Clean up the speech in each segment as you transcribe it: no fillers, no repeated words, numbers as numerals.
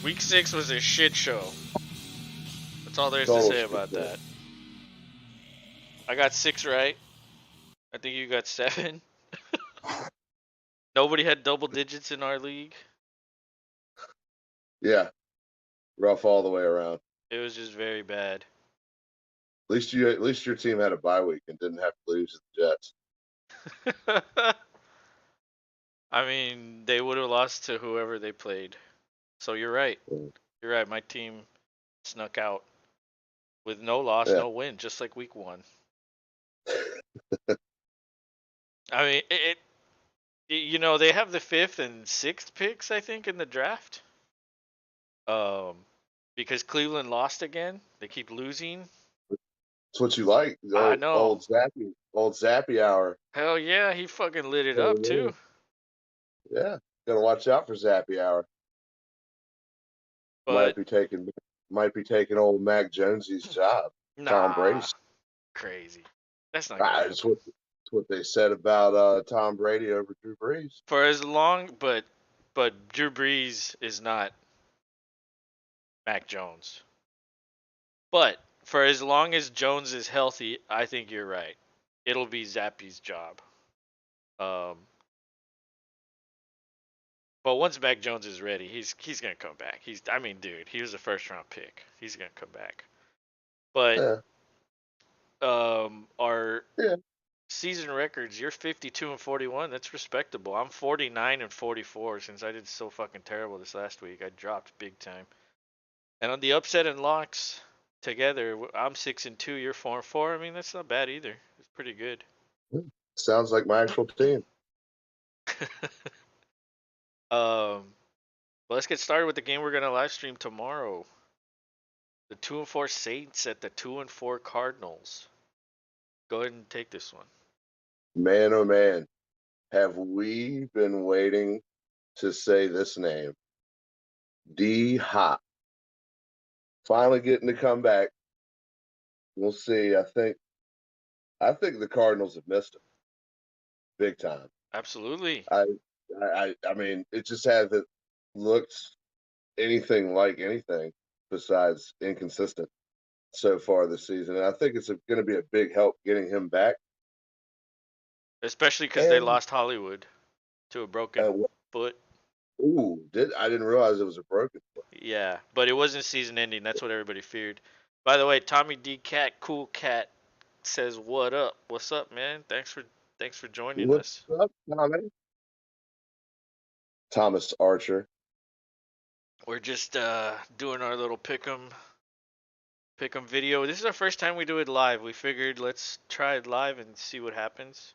Week 6 was a shit show. That's all there is to Total say shit about show. that. I got 6 right. I think you got 7. Nobody had double digits in our league. Yeah, rough all the way around. It was just very bad. At least your team had a bye week and didn't have to lose to the Jets. I mean, they would have lost to whoever they played. So you're right. You're right. My team snuck out with no loss, Yeah. no win, just like week 1. I mean, they have the 5th and 6th picks, I think, in the draft. Um, because Cleveland lost again. They keep losing. It's what you like. The I know. old Zappy hour. Hell yeah, he fucking lit it up Oh, too. yeah, gotta watch out for Zappy hour. Might But be taking might be taking old Mac Jonesy's job. Tom nah, Brady's. crazy. That's not gonna It's happen. what they said about Tom Brady over Drew Brees. For as long, but Drew Brees is not Mac Jones. But for as long as Jones is healthy, I think you're right. It'll be Zappy's job. Um, but once Mac Jones is ready, he's gonna come back. I mean, dude, he was a first round pick. He's gonna come back. But Yeah, our yeah. season records, you're 52 and 41. That's respectable. I'm 49 and 44 since I did so fucking terrible this last week. I dropped big time. And on the upset and locks together, I'm 6 and 2. You're 4 and 4. I mean, that's not bad either. It's pretty good. Sounds like my actual team. Well, let's get started with the game we're gonna live stream tomorrow. The 2 and 4 Saints at the 2 and 4 Cardinals. Go ahead and take this one. Man, oh man, have we been waiting to say this name? D Hop. Finally getting to come back. We'll see. I think the Cardinals have missed him big time. Absolutely. I I mean, it just hasn't looked anything like anything besides inconsistent so far this season. And I think it's going to be a big help getting him back. Especially because they And lost Hollywood to a broken foot. I didn't realize it was a broken foot. Yeah, but it wasn't season ending. That's what everybody feared. By the way, Tommy D Cat, Cool Cat says, "What up? What's up, man? Thanks for joining What's us." up, Tommy? Thomas Archer. We're just doing our little pick'em video. This is our first time we do it live. We figured let's try it live and see what happens.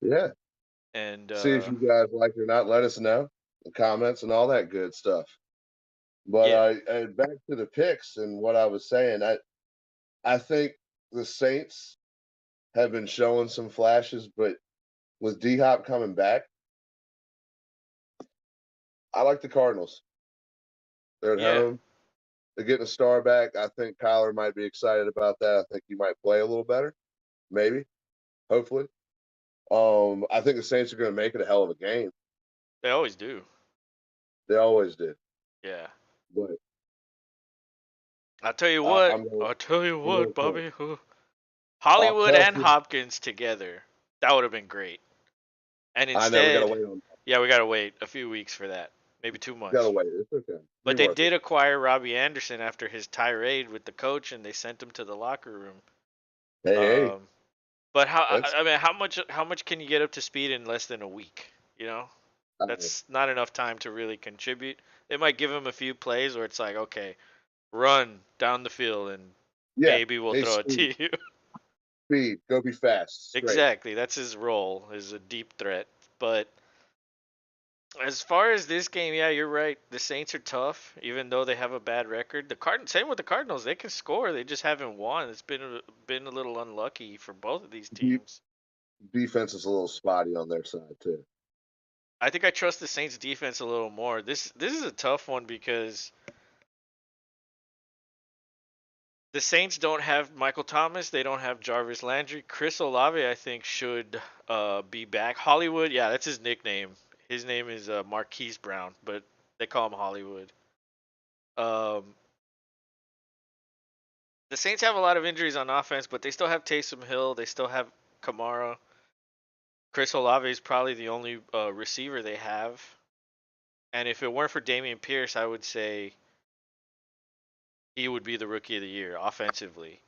Yeah. And See if you guys like it or not. Let us know. The comments and all that good stuff. But yeah, back to the picks and what I was saying. I think the Saints have been showing some flashes, but with D Hop coming back, I like the Cardinals. They're at yeah, home. They're getting a star back. I think Kyler might be excited about that. I think he might play a little better, maybe, hopefully. I think the Saints are going to make it a hell of a game. they always do. They always did. Yeah, But I'll tell you I, what. I'm going. I'll tell you I'm what, going for it. Bobby. I'll Hollywood tell and you. Hopkins together. That would have been great. And I know we got to instead, wait on that. yeah, we gotta wait a few weeks for that. Maybe 2 Got to months. wait. It's okay. Be But they worth it. did acquire Robbie Anderson after his tirade with the coach, and they sent him to the locker room. Hey, Um, but that's. I mean, how much can you get up to speed in less than a week? You know, that's not enough time to really contribute. They might give him a few plays where it's like, okay, run down the field, and Yeah. maybe we'll Hey, throw it speed, to you. speed. Go be fast. Straight. Exactly, that's his role, is a deep threat. But as far as this game, yeah, you're right. The Saints are tough, even though they have a bad record. Same with the Cardinals. They can score. They just haven't won. It's been a little unlucky for both of these Deep teams. defense is a little spotty on their side too. I think I trust the Saints defense a little more. This is a tough one because the Saints don't have Michael Thomas. They don't have Jarvis Landry. Chris Olave, I think, should be back. Hollywood, yeah, that's his nickname. His name is Marquise Brown, but they call him Hollywood. Um, the Saints have a lot of injuries on offense, but they still have Taysom Hill. They still have Kamara. Chris Olave is probably the only receiver they have. And if it weren't for Dameon Pierce, I would say he would be the rookie of the year offensively.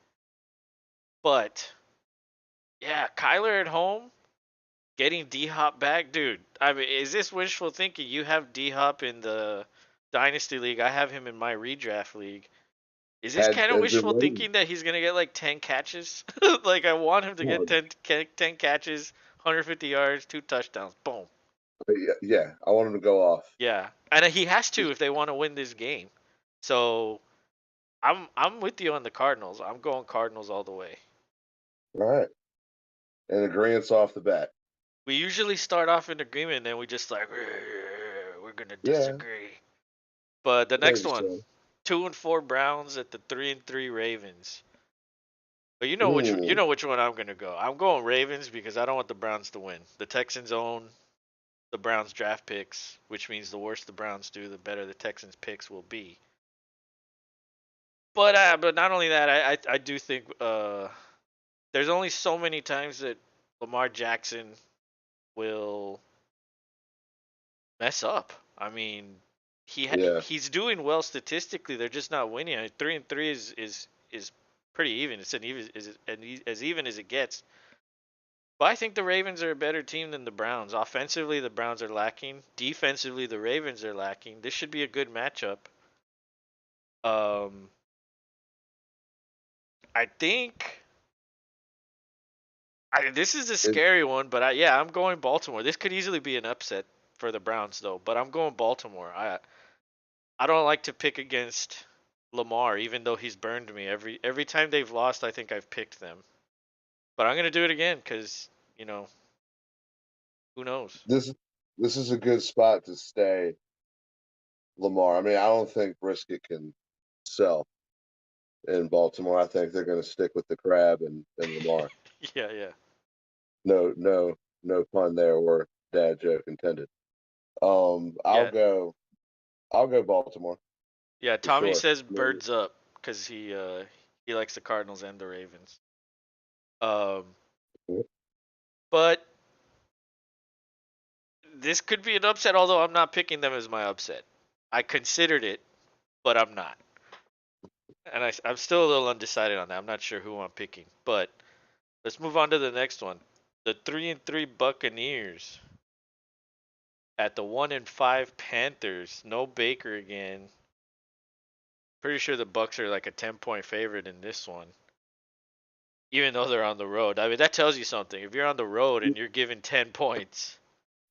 But yeah, Kyler at home, getting D Hop back, dude. I mean, is this wishful thinking? You have D Hop in the Dynasty League. I have him in my redraft league. Is this kind of Had been wishful waiting. thinking that he's gonna get like 10 catches? Like I want him to get Hard. 10 catches, 150 yards, 2 touchdowns. Boom. But yeah, I want him to go off. Yeah, and he has to if they want to win this game. So I'm with you on the Cardinals. I'm going Cardinals all the way. All right. And agreeance off the bat. We usually start off in agreement, and then we just like we're gonna Yeah, disagree. But the next maybe one, so. 2-4 Browns at the 3-3 Ravens. But you Hmm. know which one I'm gonna go. I'm going Ravens because I don't want the Browns to win. The Texans own the Browns draft picks, which means the worse the Browns do, the better the Texans picks will be. But not only that, I do think there's only so many times that Lamar Jackson will mess up. I mean, Yeah. he's doing well statistically. They're just not winning. I mean, 3-3 is pretty even. It's as even as it gets. But I think the Ravens are a better team than the Browns. Offensively, the Browns are lacking. Defensively, the Ravens are lacking. This should be a good matchup. Um, I think this is a It, scary one, but yeah, I'm going Baltimore. This could easily be an upset for the Browns, though. But I'm going Baltimore. I don't like to pick against Lamar, even though he's burned me every time they've lost. I think I've picked them, but I'm gonna do it again because who knows? this this is a good spot to stay Lamar. I mean, I don't think Brisket can sell in Baltimore. I think they're going to stick with the crab and Lamar. Yeah, yeah, No pun there or dad joke intended. Um, I'll yeah, go. I'll go Baltimore yeah. for Tommy sure. says birds up because he likes the Cardinals and the Ravens. Um, but this could be an upset, although I'm not picking them as my upset. I considered it, but I'm not. And I'm still a little undecided on that. I'm not sure who I'm picking. But let's move on to the next one. The 3-3 Buccaneers at the 1-5 Panthers. No Baker again. Pretty sure the Bucks are like a 10-point favorite in this one. Even though they're on the road. I mean, that tells you something. If you're on the road and you're given 10 points,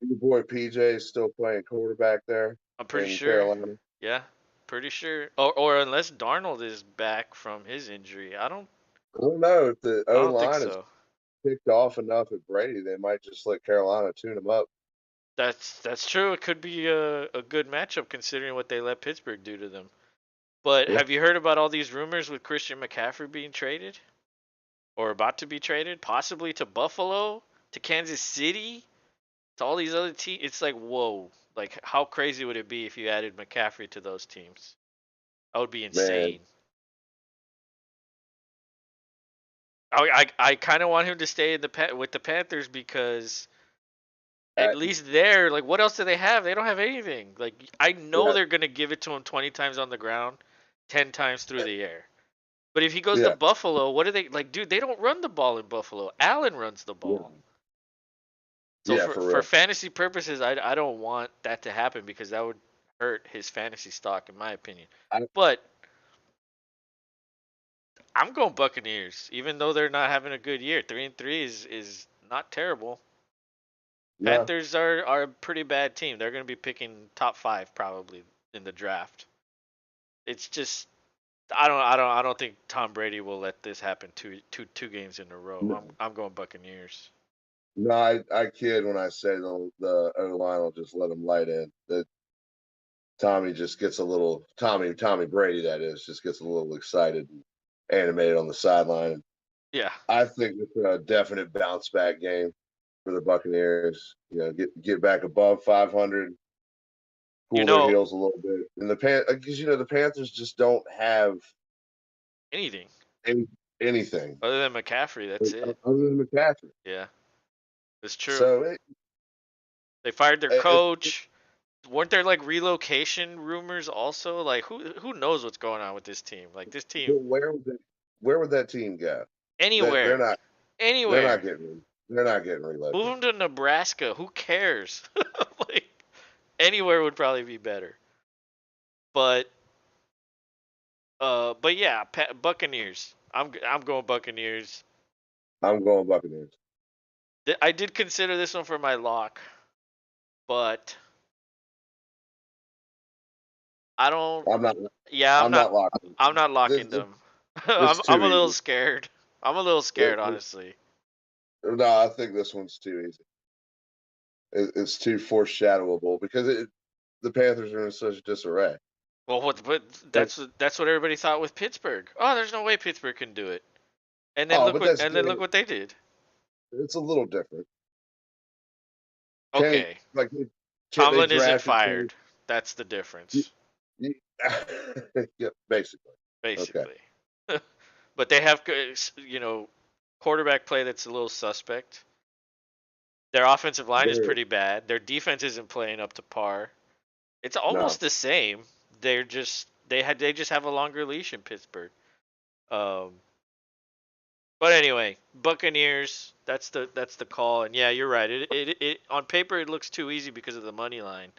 Your boy PJ is still playing quarterback there I'm pretty in sure. Carolina. Yeah, pretty sure. Or unless Darnold is back from his injury. I don't know if the I O don't think line is so. picked off enough at Brady. They might just let Carolina tune him up. That's true. It could be a good matchup considering what they let Pittsburgh do to them. But Yeah. have you heard about all these rumors with Christian McCaffrey being traded or about to be traded, possibly to Buffalo, to Kansas City, to all these other teams? It's like, whoa. Like how crazy would it be if you added McCaffrey to those teams? That would be Man, insane. I kind of want him to stay in with the Panthers because at I, least there, like, what else do they have? They don't have anything. Like, I know yeah, they're gonna give it to him 20 times on the ground, 10 times through the air. But if he goes to yeah, Buffalo, what do they like? Dude, they don't run the ball in Buffalo. Allen runs the yeah, ball. So yeah, for for for real. fantasy purposes, I don't want that to happen because that would hurt his fantasy stock, in my opinion. I, But I'm going Buccaneers, even though they're not having a good year. 3-3 is not terrible. no, Panthers are a pretty bad team. They're going to be picking top 5 probably in the draft. It's just I don't think Tom Brady will let this happen two games in a row. no, I'm going Buccaneers. no. I kid when I say the O line will just let them light in. That Tommy just gets a little Tommy Brady, that is, just gets a little excited and animated on the sideline. Yeah. I think it's a definite bounce back game for the Buccaneers. You know, get back above 500. cool their heels a little bit. And because the Panthers just don't have anything anything other than McCaffrey. That's it. other than McCaffrey. Yeah, it's true. So they fired their coach. Weren't there like relocation rumors also? Like who knows what's going on with this team? Like this team. Where would that team go? Anywhere. They're not. Anywhere. They're not getting relocated. Move them to Nebraska. Who cares? Like anywhere would probably be better. But yeah, Buccaneers. I'm going Buccaneers. I'm going Buccaneers. I did consider this one for my lock, but I don't. I'm not. Yeah, I'm not locking. I'm not locking them. I'm a little scared. I'm a little scared, honestly. No, I think this one's too easy. It's too foreshadowable because the Panthers are in such disarray. Well, but that's what everybody thought with Pittsburgh. Oh, there's no way Pittsburgh can do it. And then look what they did. It's a little different. Okay. Tomlin isn't fired. That's the difference. Yeah, basically. Basically. Okay. But they have, quarterback play that's a little suspect. Their offensive line is pretty bad. Their defense isn't playing up to par. It's almost the same. They just have a longer leash in Pittsburgh. But anyway, Buccaneers. That's the call. And yeah, you're right. It on paper it looks too easy because of the money line.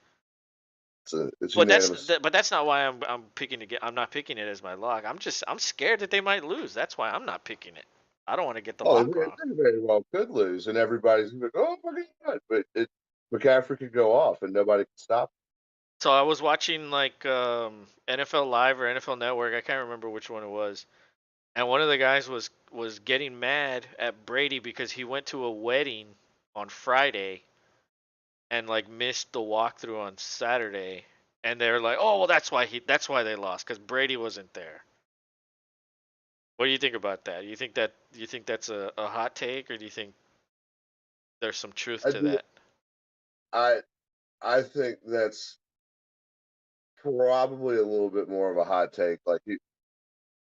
But that's not why I'm picking it. I'm not picking it as my lock. I'm scared that they might lose. That's why I'm not picking it. I don't want to get the lock wrong. They very well could lose, and everybody's going to go, "Oh my god!" But McCaffrey could go off, and nobody could stop him. So I was watching like NFL Live or NFL Network. I can't remember which one it was. And one of the guys was getting mad at Brady because he went to a wedding on Friday and like missed the walkthrough on Saturday. And they're like, "Oh, well, that's why they lost because Brady wasn't there." What do you think about that? Do you think that's a hot take, or do you think there's some truth to that? I think that's probably a little bit more of a hot take. Like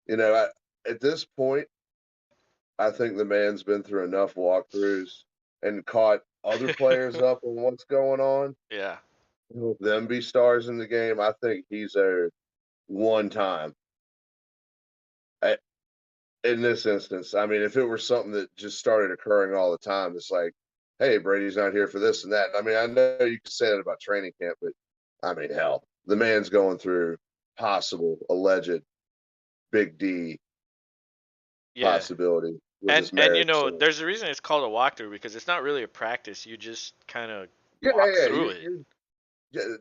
at this point, I think the man's been through enough walkthroughs and caught other players up on what's going on. Yeah. Them be stars in the game. I think he's a one time. In this instance, I mean, if it were something that just started occurring all the time, it's like, hey, Brady's not here for this and that. I mean, I know you could say that about training camp, but I mean, hell, the man's going through possible, alleged, Big D possibility. And there's a reason it's called a walkthrough because it's not really a practice. You just kind of walk through it.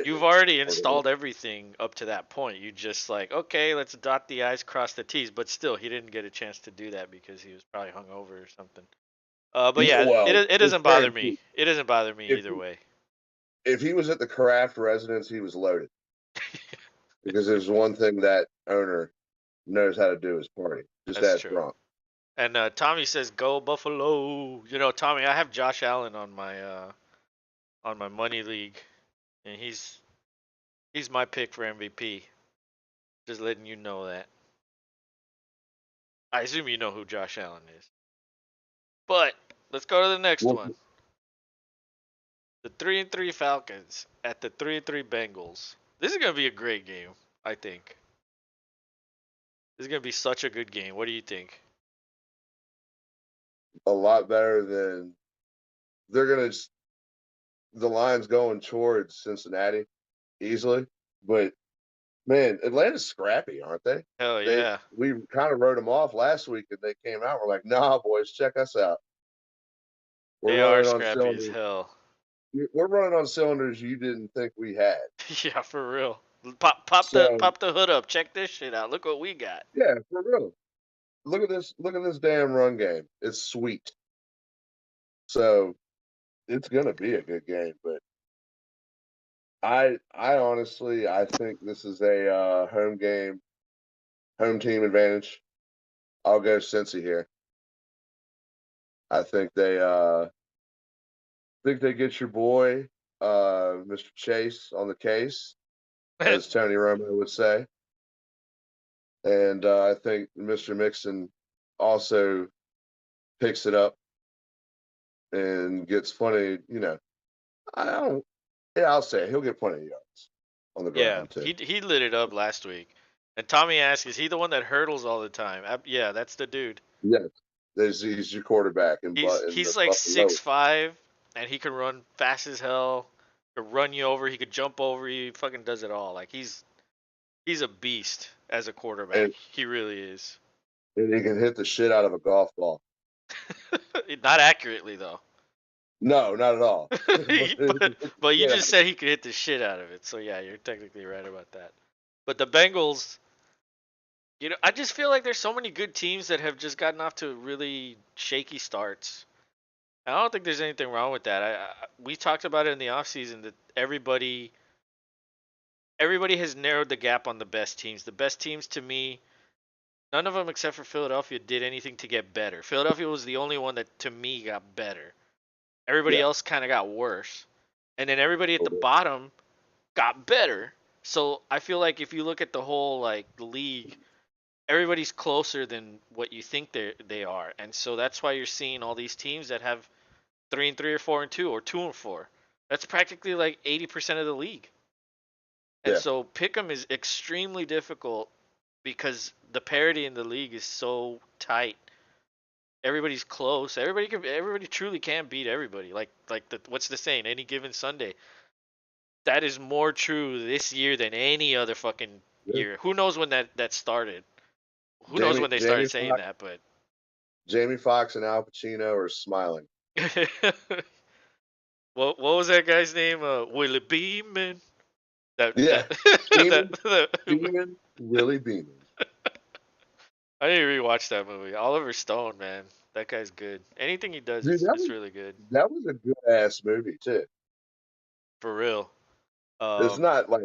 You've already installed everything up to that point. You just like, okay, let's dot the I's, cross the T's. But still, he didn't get a chance to do that because he was probably hungover or something. But yeah, it doesn't bother me. It doesn't bother me either way. If he was at the Kraft residence, he was loaded. Because there's one thing that owner knows how to do is party. Just ask drunk. And Tommy says, "Go Buffalo." Tommy, I have Josh Allen on my money league. And he's my pick for MVP. Just letting you know that. I assume you know who Josh Allen is. But let's go to the next one. The 3-3 Falcons at the 3-3 Bengals. This is gonna be a great game, I think. This is gonna be such a good game. What do you think? A lot better than the line's going towards Cincinnati easily, but man, Atlanta's scrappy, aren't they? Hell yeah. We kind of wrote them off last week, and they came out. We're like, nah, boys, check us out. They are scrappy as hell. We're running on cylinders you didn't think we had. Yeah, for real. Pop the hood up. Check this shit out. Look what we got. Yeah, for real. Look at this damn run game. It's sweet. So it's gonna be a good game, but I honestly think this is a home game, home team advantage. I'll go Cincy here. I think they get your boy Mr. Chase on the case, as Tony Romo would say. And I think Mr. Mixon also picks it up and gets plenty, I don't, yeah, I'll say it. He'll get plenty of yards on the Yeah, ground, too. he lit it up last week. And Tommy asked, is he the one that hurdles all the time? Yeah, that's the dude. Yes. He's your quarterback in the He's like Buffalo. 6'5", and he can run fast as hell. He could run you over. He could jump over you. He fucking does it all. Like he's a beast as a quarterback. And, He really is. and he can hit the shit out of a golf ball. Not accurately though. No, not at all. but you just said he could hit the shit out of it. So yeah, you're technically right about that. But the Bengals, I just feel like there's so many good teams that have just gotten off to really shaky starts. I don't think there's anything wrong with that. We talked about it in the offseason that everybody has narrowed the gap on the best teams. The best teams to me, none of them except for Philadelphia did anything to get better. Philadelphia was the only one that to me got better. Everybody else kind of got worse. And then everybody at the bottom got better. So I feel like if you look at the whole like league, everybody's closer than what you think they are. And so that's why you're seeing all these teams that have 3-3 or 4-2 or 2-4. That's practically like 80% of the league. And so pick'em is extremely difficult because the parity in the league is so tight. Everybody's close. Everybody truly can beat everybody. Like what's the saying? Any given Sunday. That is more true this year than any other fucking year. Who knows when that started? Who knows when they started saying that? But Jamie Foxx and Al Pacino are smiling. what was that guy's name? Willie Beeman. Beeman, Willie Beeman. I need to rewatch that movie. Oliver Stone, man, that guy's good. Anything he does is really good. That was a good ass movie too. For real. It's not like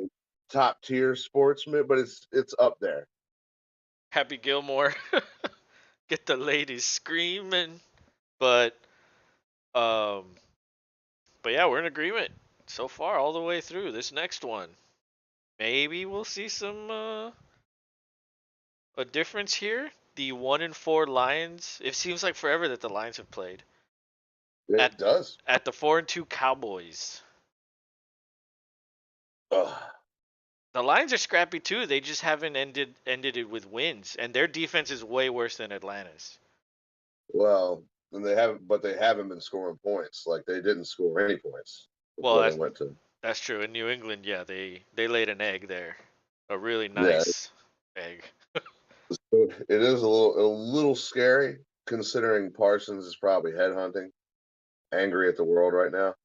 top tier sports movie, but it's up there. Happy Gilmore, get the ladies screaming, but yeah, we're in agreement so far all the way through. This next one, maybe we'll see some a difference here. The 1-4 Lions. It seems like forever that the Lions have played. It does. At the 4-2 Cowboys. Ugh. The Lions are scrappy too. They just haven't ended it with wins, and their defense is way worse than Atlanta's. Well, and they haven't been scoring points. Like they didn't score any points. Well, that's true. In New England, yeah, they laid an egg there, a really nice egg. It is a little scary considering Parsons is probably headhunting, angry at the world right now.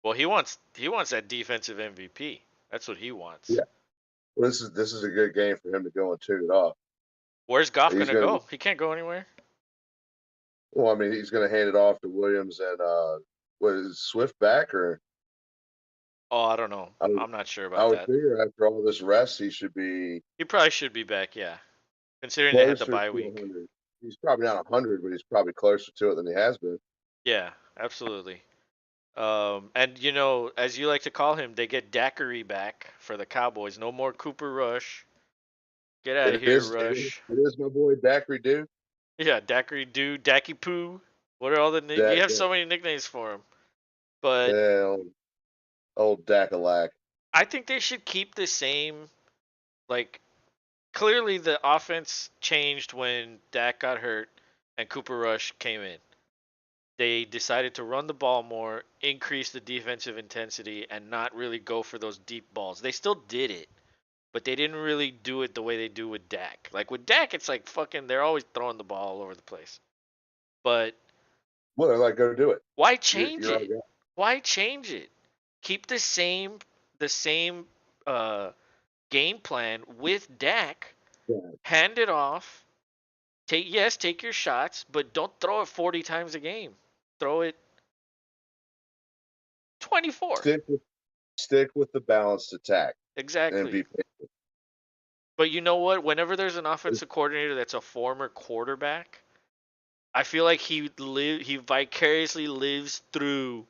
Well, he wants that defensive MVP. That's what he wants. Yeah. Well, this is a good game for him to go and tune it off. Where's Goff gonna go? He can't go anywhere. Well, I mean, he's gonna hand it off to Williams and was Swift back or? Oh, I don't know. I'm not sure about that. I would figure after all this rest, he should be. He probably should be back, yeah. Considering they had the bye week. 100. He's probably not 100, but he's probably closer to it than he has been. Yeah, absolutely. And as you like to call him, they get Daiquiri back for the Cowboys. No more Cooper Rush. Get out of here, Rush. It is my boy Daiquiri Dude. Yeah, Daiquiri Dude, Dacky Poo. What are all the nicknames? You have so many nicknames for him. But yeah, old Dackalack. I think they should keep the same. Like, clearly the offense changed when Dak got hurt and Cooper Rush came in. They decided to run the ball more, increase the defensive intensity, and not really go for those deep balls. They still did it, but they didn't really do it the way they do with Dak. Like with Dak, it's like fucking, they're always throwing the ball all over the place. But well, they're like, go do it. Why change it? Why change it? Keep the same game plan with Dak. Yeah. Hand it off. Take your shots, but don't throw it 40 times a game. Throw it 24. Stick with the balanced attack. Exactly. And be patient. But you know what? Whenever there's an offensive coordinator that's a former quarterback, I feel like he vicariously lives through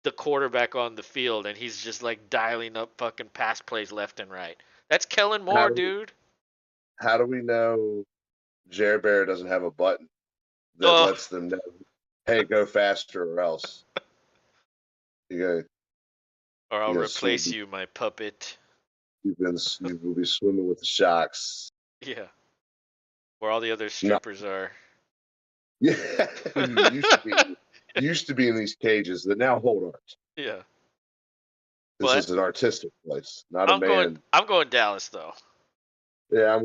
the quarterback on the field and he's just like dialing up fucking pass plays left and right. That's Kellen How Moore, do dude. how do we know Jared Barrett doesn't have a button that Oh, lets them know, hey, go faster or else you go or I'll you gonna replace swim you, my puppet. you will be swimming with the sharks. Yeah, where all the other No. strippers are. Yeah. Used to be in these cages that now hold art. Yeah, This but is an artistic place, not a man. I'm going Dallas though. Yeah,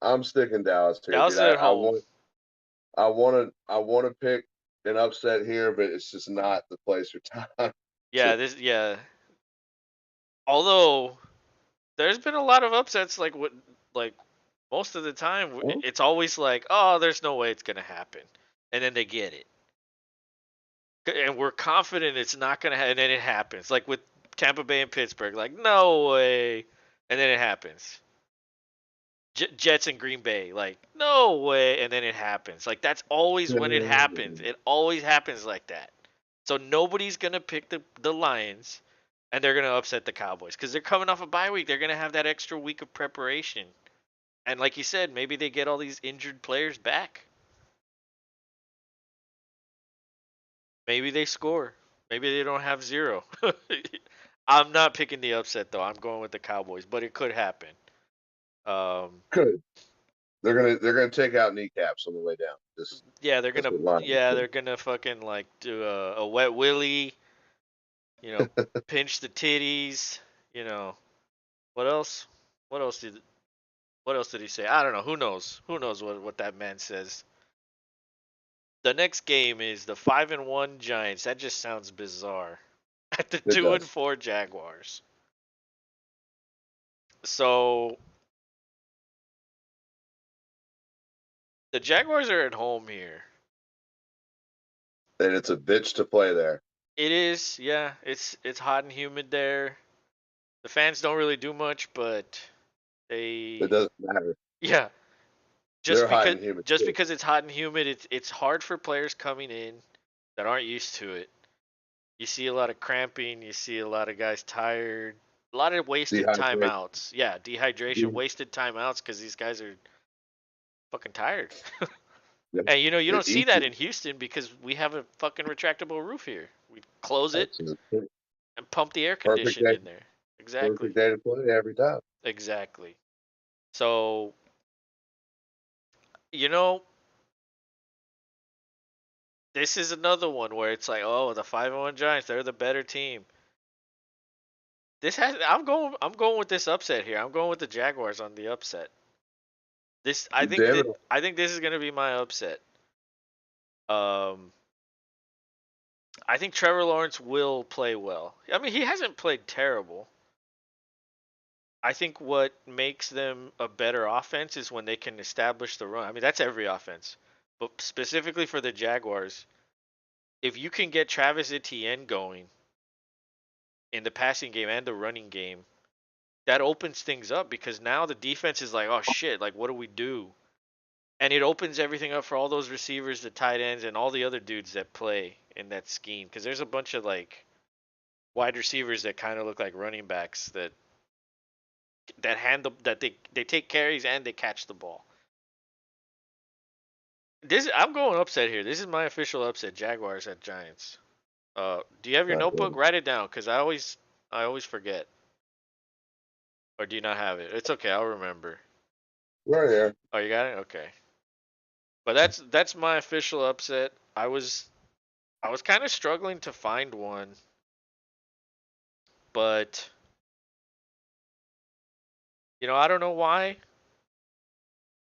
I'm sticking Dallas here, Dallas dude. is at home. I want to pick an upset here, but it's just not the place or time Yeah, to. yeah. Although there's been a lot of upsets, like most of the time, Well, it's always like, oh, there's no way it's gonna happen, and then they get it, and we're confident it's not gonna happen, and then it happens. Like with Tampa Bay and Pittsburgh, like no way, and then it happens. Jets and Green Bay, like no way, and then it happens. Like that's always when it happens. It always happens like that. So nobody's gonna pick the Lions, and they're gonna upset the Cowboys because they're coming off a bye week. They're gonna have that extra week of preparation, and like you said, maybe they get all these injured players back. Maybe they score. Maybe they don't have zero. I'm not picking the upset though. I'm going with the Cowboys, but it could happen. Um, could they're gonna take out kneecaps on the way down. This yeah, that's what Lions do. they're gonna fucking like do a wet willy. You know, pinch the titties. You know, what else? What else did What else did he say? I don't know. Who knows? Who knows what that man says? The next game is the 5-1 Giants. That just sounds bizarre. At the It two and does. four Jaguars. So the Jaguars are at home here. And it's a bitch to play there. It is, yeah. It's hot and humid there. The fans don't really do much, but It they, doesn't matter. yeah. They're hot and humid Just too. because it's hot and humid, it's hard for players coming in that aren't used to it. You see a lot of cramping. You see a lot of guys tired. A lot of wasted Dehydration. timeouts. Yeah, dehydration, wasted timeouts because these guys are fucking tired. And you know, you don't It see eats that it. in Houston because we have a fucking retractable roof here. We close it That's a and pump the air perfect condition day. in there. Exactly. Perfect day to play every time. Exactly. So, you know, this is another one where it's like, oh, the 5-1 Giants, they're the better team. I'm going with this upset here. I'm going with the Jaguars on the upset. Damn it. I think this is going to be my upset. Um I think Trevor Lawrence will play well. I mean, he hasn't played terrible. I think what makes them a better offense is when they can establish the run. I mean, that's every offense. But specifically for the Jaguars, if you can get Travis Etienne going in the passing game and the running game, that opens things up because now the defense is like, oh shit, like what do we do? And it opens everything up for all those receivers, the tight ends, and all the other dudes that play in that scheme. Because there's a bunch of like wide receivers that kind of look like running backs that handle that they take carries and they catch the ball. This I'm going upset here. This is my official upset. Jaguars at Giants. Do you have your notebook? Write it down because I always forget. Or do you not have it? It's okay. I'll remember. We're there. Oh, you got it. Okay. But that's my official upset. I was kind of struggling to find one, but you know I don't know why.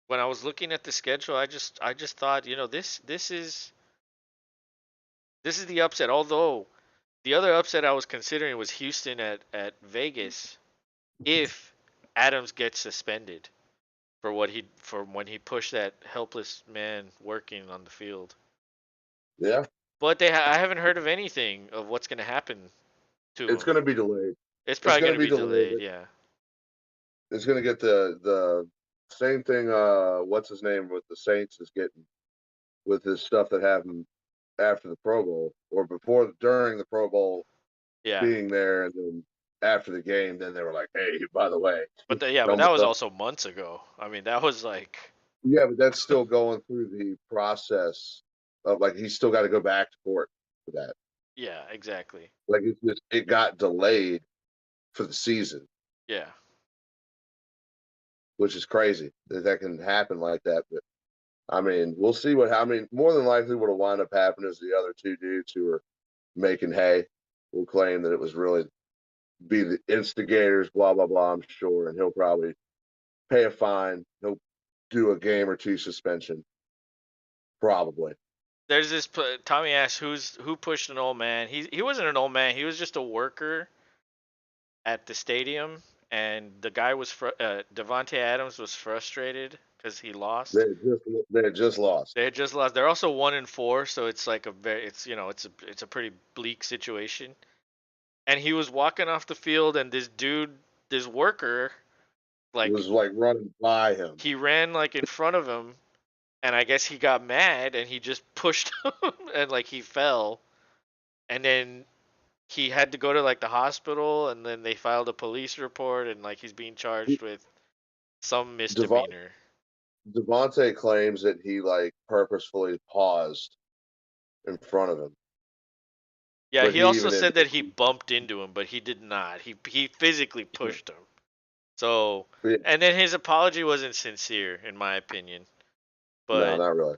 When I was looking at the schedule, I just thought you know this is the upset. Although the other upset I was considering was Houston at Vegas if Adams gets suspended for when he pushed that helpless man working on the field. Yeah. But I haven't heard of anything of what's going to happen to It's him. gonna be delayed. It's It's probably going gonna to be be delayed. delayed, yeah. It's gonna get the same thing what's his name with the Saints is getting with his stuff that happened after the Pro Bowl or before during the Pro Bowl Yeah. being there, and then after the game, then they were like, "Hey, by the way, But but don't, that was don't." also months ago. I mean, that was like, Yeah, but that's still going through the process of like he's still got to go back to court for that. yeah, exactly. Like it's just it got delayed for the season, Yeah. which is crazy that that can happen like that. But I mean, we'll see what. I mean, more than likely, what'll wind up happening is the other two dudes who are making hay will claim that it was really be the instigators, blah blah blah. I'm sure, and he'll probably pay a fine. He'll do a game or two suspension, probably. There's this Tommy asks who pushed an old man. He wasn't an old man. He was just a worker at the stadium, and the guy was Devonte Adams was frustrated because he They lost. had just they had just lost. They had just lost. They're also 1-4, so it's like it's it's a pretty bleak situation. And he was walking off the field, and this worker, It like was like running by him. he ran like in front of him, and I guess he got mad and he just pushed him, and like he fell, and then he had to go to like the hospital, and then they filed a police report, and like he's being charged with some Devon, misdemeanor. Devontae claims that he like purposefully paused in front of him, Yeah, but he he also even said that admitted, he bumped into him, but he did not. He physically pushed him. So, yeah, and then his apology wasn't sincere, in my opinion. no, But not really.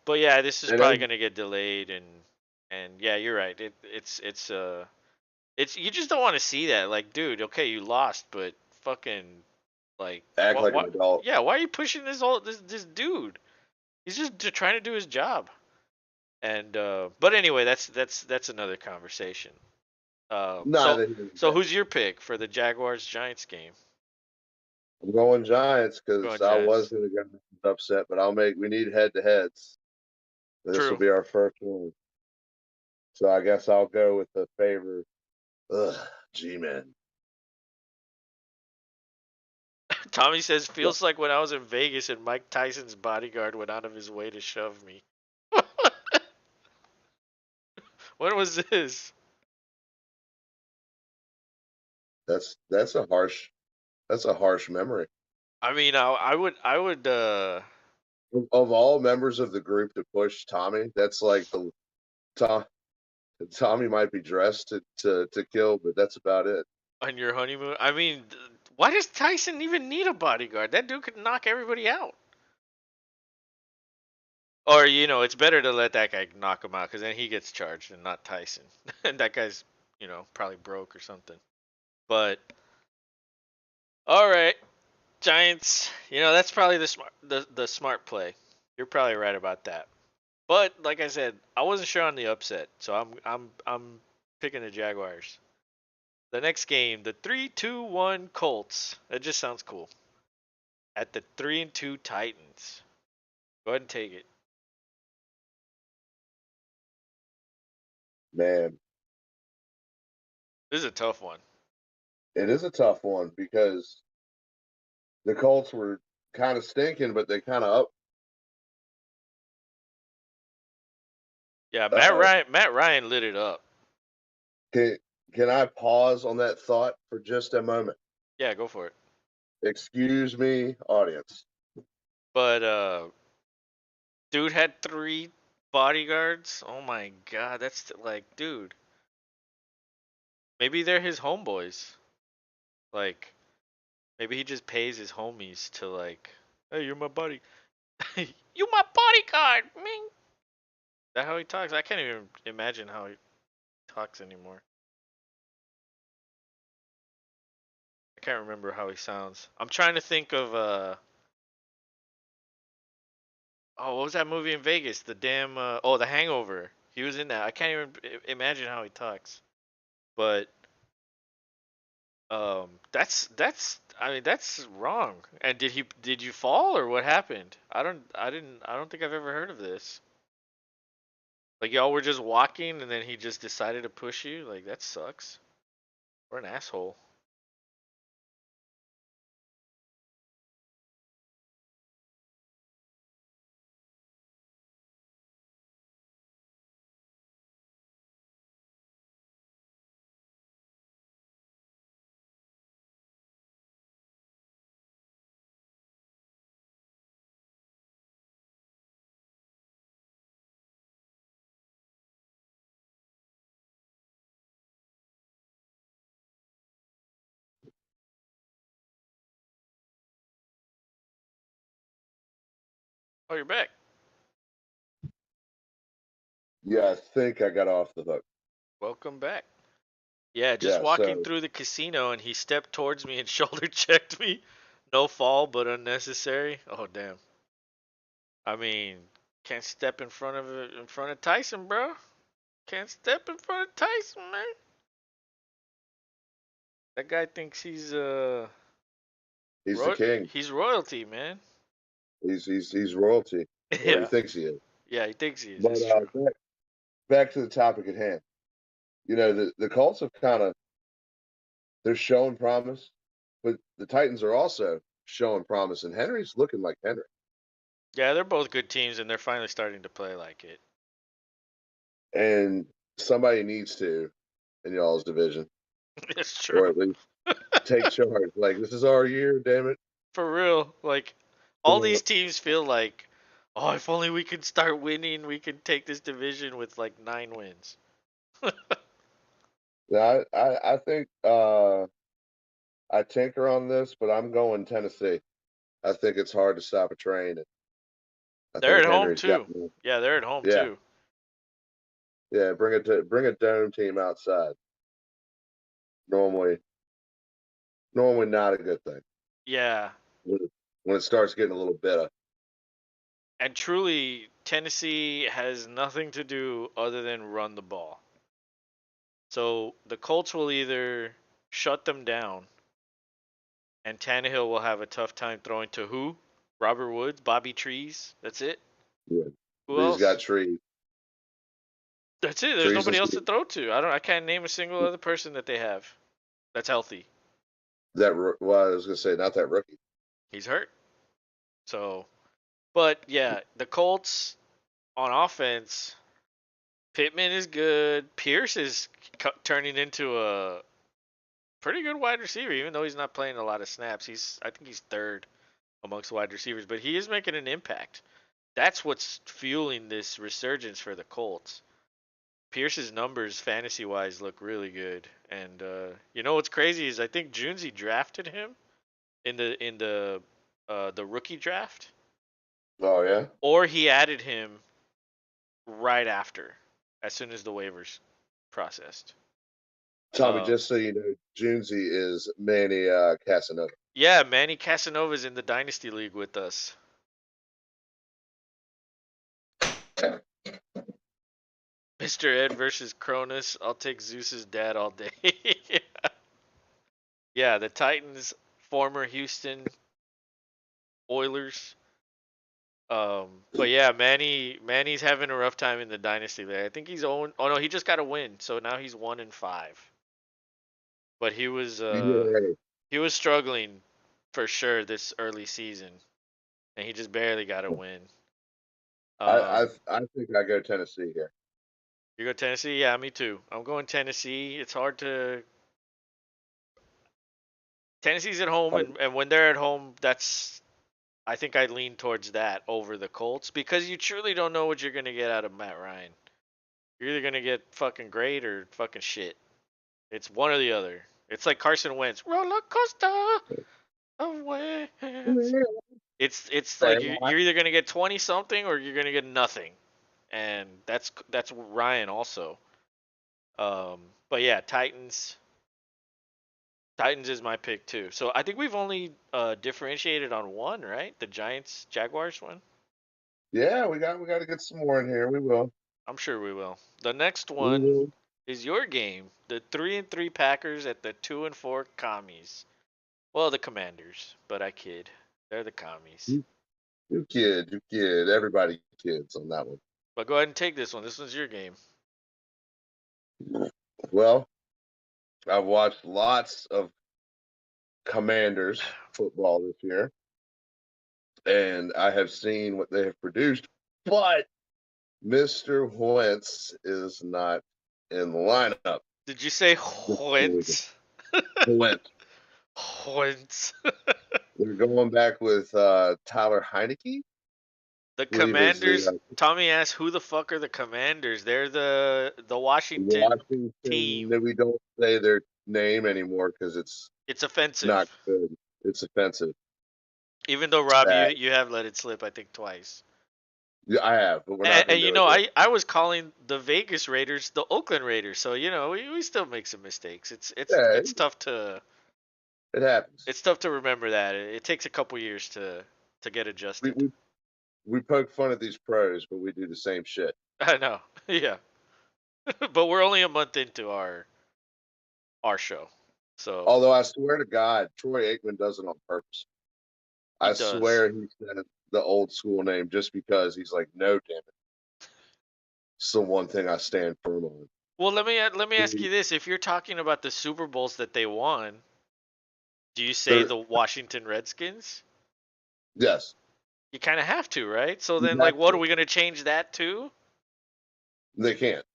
but yeah, this is And probably then gonna get delayed, and yeah, you're right. It's you just don't want to see that. Like, dude, okay, you lost, but fucking like act like an what? adult. Yeah, why are you pushing this dude? He's just trying to do his job. And but anyway, that's another conversation. So Neither here nor so there. who's your pick for the Jaguars Giants game? I'm going Giants Going because I was Giants. going to get upset, but I'll make. We need head to heads. This will True. be our first one, so I guess I'll go with the favorite. Ugh, G-man. Tommy says feels like when I was in Vegas and Mike Tyson's bodyguard went out of his way to shove me. When was this? That's a harsh memory. I mean, I would Of all members of the group to push Tommy, that's like the Tom, Tommy might be dressed to kill, but that's about it. on your honeymoon. I mean, why does Tyson even need a bodyguard? That dude could knock everybody out. Or it's better to let that guy knock him out because then he gets charged and not Tyson. And that guy's probably broke or something. But all right, Giants. That's probably the smart play. You're probably right about that. But like I said, I wasn't sure on the upset, so I'm picking the Jaguars. The next game, the 3-2-1 Colts. That just sounds cool. At the 3-2 Titans. Go ahead and take it. Man, This is a tough one. it is a tough one because the Colts were kind of stinking, but they kind of up. Yeah, Uh Matt oh. Ryan. Matt Ryan lit it up. Can can I pause on that thought for just a moment? Yeah, go for it. Excuse me, audience. But dude had 3 bodyguards. Oh my god, that's like, dude. Maybe they're his homeboys. Like, maybe he just pays his homies to like, hey, you're my buddy. You my bodyguard, man. Is that how he talks? I can't even imagine how he talks anymore. I can't remember how he sounds. I'm trying to think of oh, what was that movie in Vegas? The damn oh, The Hangover. He was in that. I can't even imagine how he talks. But that's I mean that's wrong. And did you fall or what happened? I don't think I've ever heard of this. Like y'all were just walking and then he just decided to push you? Like that sucks. We're an asshole. Oh, you're back. Yeah, I think I got off the hook. Welcome back. Yeah, just Yeah, walking so through the casino and he stepped towards me and shoulder checked me. No fall, but unnecessary. Oh damn. I mean, can't step in front of Tyson, bro. Can't step in front of Tyson, man. That guy thinks he's the king. he's royalty, man. He's royalty, or he Yeah. thinks he is. Yeah, he thinks he is. But It's true. back to the topic at hand. You know, the Colts have kind of they're showing promise, but the Titans are also showing promise, and Henry's looking like Henry. Yeah, they're both good teams and they're finally starting to play like it. And somebody needs to in y'all's division, It's true. or at least take charge. Like, this is our year, damn it. For real. Like all these teams feel like, oh, if only we could start winning, we could take this division with like 9 wins. Yeah, I think I tinker on this, but I'm going Tennessee. I think it's hard to stop a train. And I They're think at home Henry's got too. more. Yeah, they're at home Yeah, too. yeah. Bring a dome team outside. Normally, normally not a good thing Yeah. when it starts getting a little bitter. And truly, Tennessee has nothing to do other than run the ball. So the Colts will either shut them down, and Tannehill will have a tough time throwing to who? Robert Woods, Bobby Trees. That's it. Yeah, Who he's got else? trees, That's it. There's trees and nobody else to seeds. throw to. I can't name a single other person that they have that's healthy. Well, I was gonna say not that rookie. He's hurt. So, but yeah, the Colts on offense, Pittman is good. Pierce is turning into a pretty good wide receiver, even though he's not playing a lot of snaps. I think he's third amongst wide receivers, but he is making an impact. That's what's fueling this resurgence for the Colts. Pierce's numbers, fantasy wise, look really good. And you know what's crazy is I think Junzi drafted him in the rookie draft, Oh yeah, or he added him right after, as soon as the waivers processed. Tommy. Just so you know, Junesy is Manny Casanova. Yeah, Manny Casanova's in the Dynasty League with us. Mr. Ed versus Cronus. I'll take Zeus's dad all day. Yeah, the Titans, former Houston Oilers. But yeah, Manny's having a rough time in the Dynasty League. I think he's own. Oh no, he just got a win, so now he's 1-5. But Yeah, he was struggling for sure this early season, and he just barely got a win. I think I go Tennessee here. You go Tennessee? Yeah, me too. I'm going Tennessee. It's hard to. Tennessee's at home, and when they're at home, that's. I think I lean towards that over the Colts because you truly don't know what you're going to get out of Matt Ryan. You're either going to get fucking great or fucking shit. It's one or the other. It's like Carson Wentz. Roller coaster of Wentz. It's like you're either going to get 20 something or you're going to get nothing. And that's Ryan also. But yeah, Titans is my pick too. So I think we've only differentiated on one, right? The Giants Jaguars one. Yeah, we got to get some more in here. We will. I'm sure we will. The next We one will. is your game. The 3-3 Packers at the 2-4 Commies. Well, the Commanders, but I kid. They're the Commies. You kid, you kid. Everybody kids on that one. But go ahead and take this one. This one's your game. Well, I've watched lots of Commanders football this year, and I have seen what they have produced, but Mr. Wentz is not in the lineup. Did you say Wentz? Wentz. Wentz. We're going back with Tyler Heineke. The I believe is Commanders. the Tommy asked, "Who the fuck are the Commanders?" They're the Washington Washington. team. That we don't say their name anymore because it's It's offensive. not good. It's offensive. Even though Rob, Bad. you have let it slip, I think twice. Yeah, I have, but we're not And gonna you do it know, here. I was calling the Vegas Raiders the Oakland Raiders, so you know we still make some mistakes. Yeah, it happens. it's tough to remember that. It takes a couple years to get We adjusted. we we poke fun at these pros, but we do the same shit. I know, yeah, but we're only a month into our show, so Although I swear to God, Troy Aikman does it on purpose. he I does. swear he said the old school name just because he's like, no, damn it, it's the one thing I stand firm on. Well, let me ask you this: if you're talking about the Super Bowls that they won, do you say They're the Washington Redskins? yes, You kind of have to, right? So you then, like, have what are to. we gonna change that to? They can't.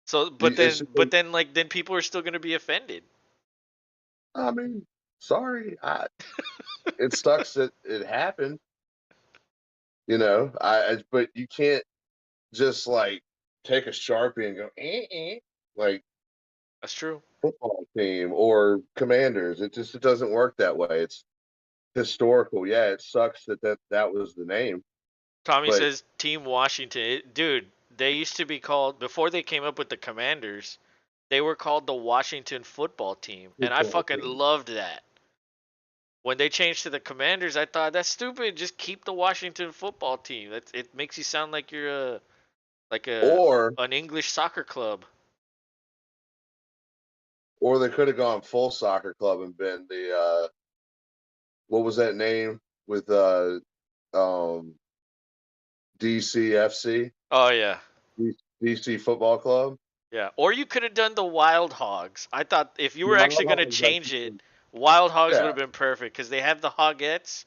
So, It's, but then, like, then people are still gonna be offended. I mean, sorry, it sucks that it happened. But you can't just like take a sharpie and go, like That's true. football team or Commanders. It doesn't work that way. It's historical. Yeah, it sucks that was the name, Tommy but says Team Washington. Dude, they used to be called before they came up with the Commanders. They were called the Washington Football Team, and I football fucking team. loved that. When they changed to the Commanders, I thought that's stupid. Just keep the Washington Football Team. It makes you sound like you're like a Or an English soccer club. or they could have gone full soccer club and been the what was that name with um DCFC, Oh yeah. DC Football Club. Yeah. Or you could have done the Wild Hogs. I thought if you were Wild actually going to Hogs, change it, Wild Hogs would yeah, have been perfect because they have the Hogettes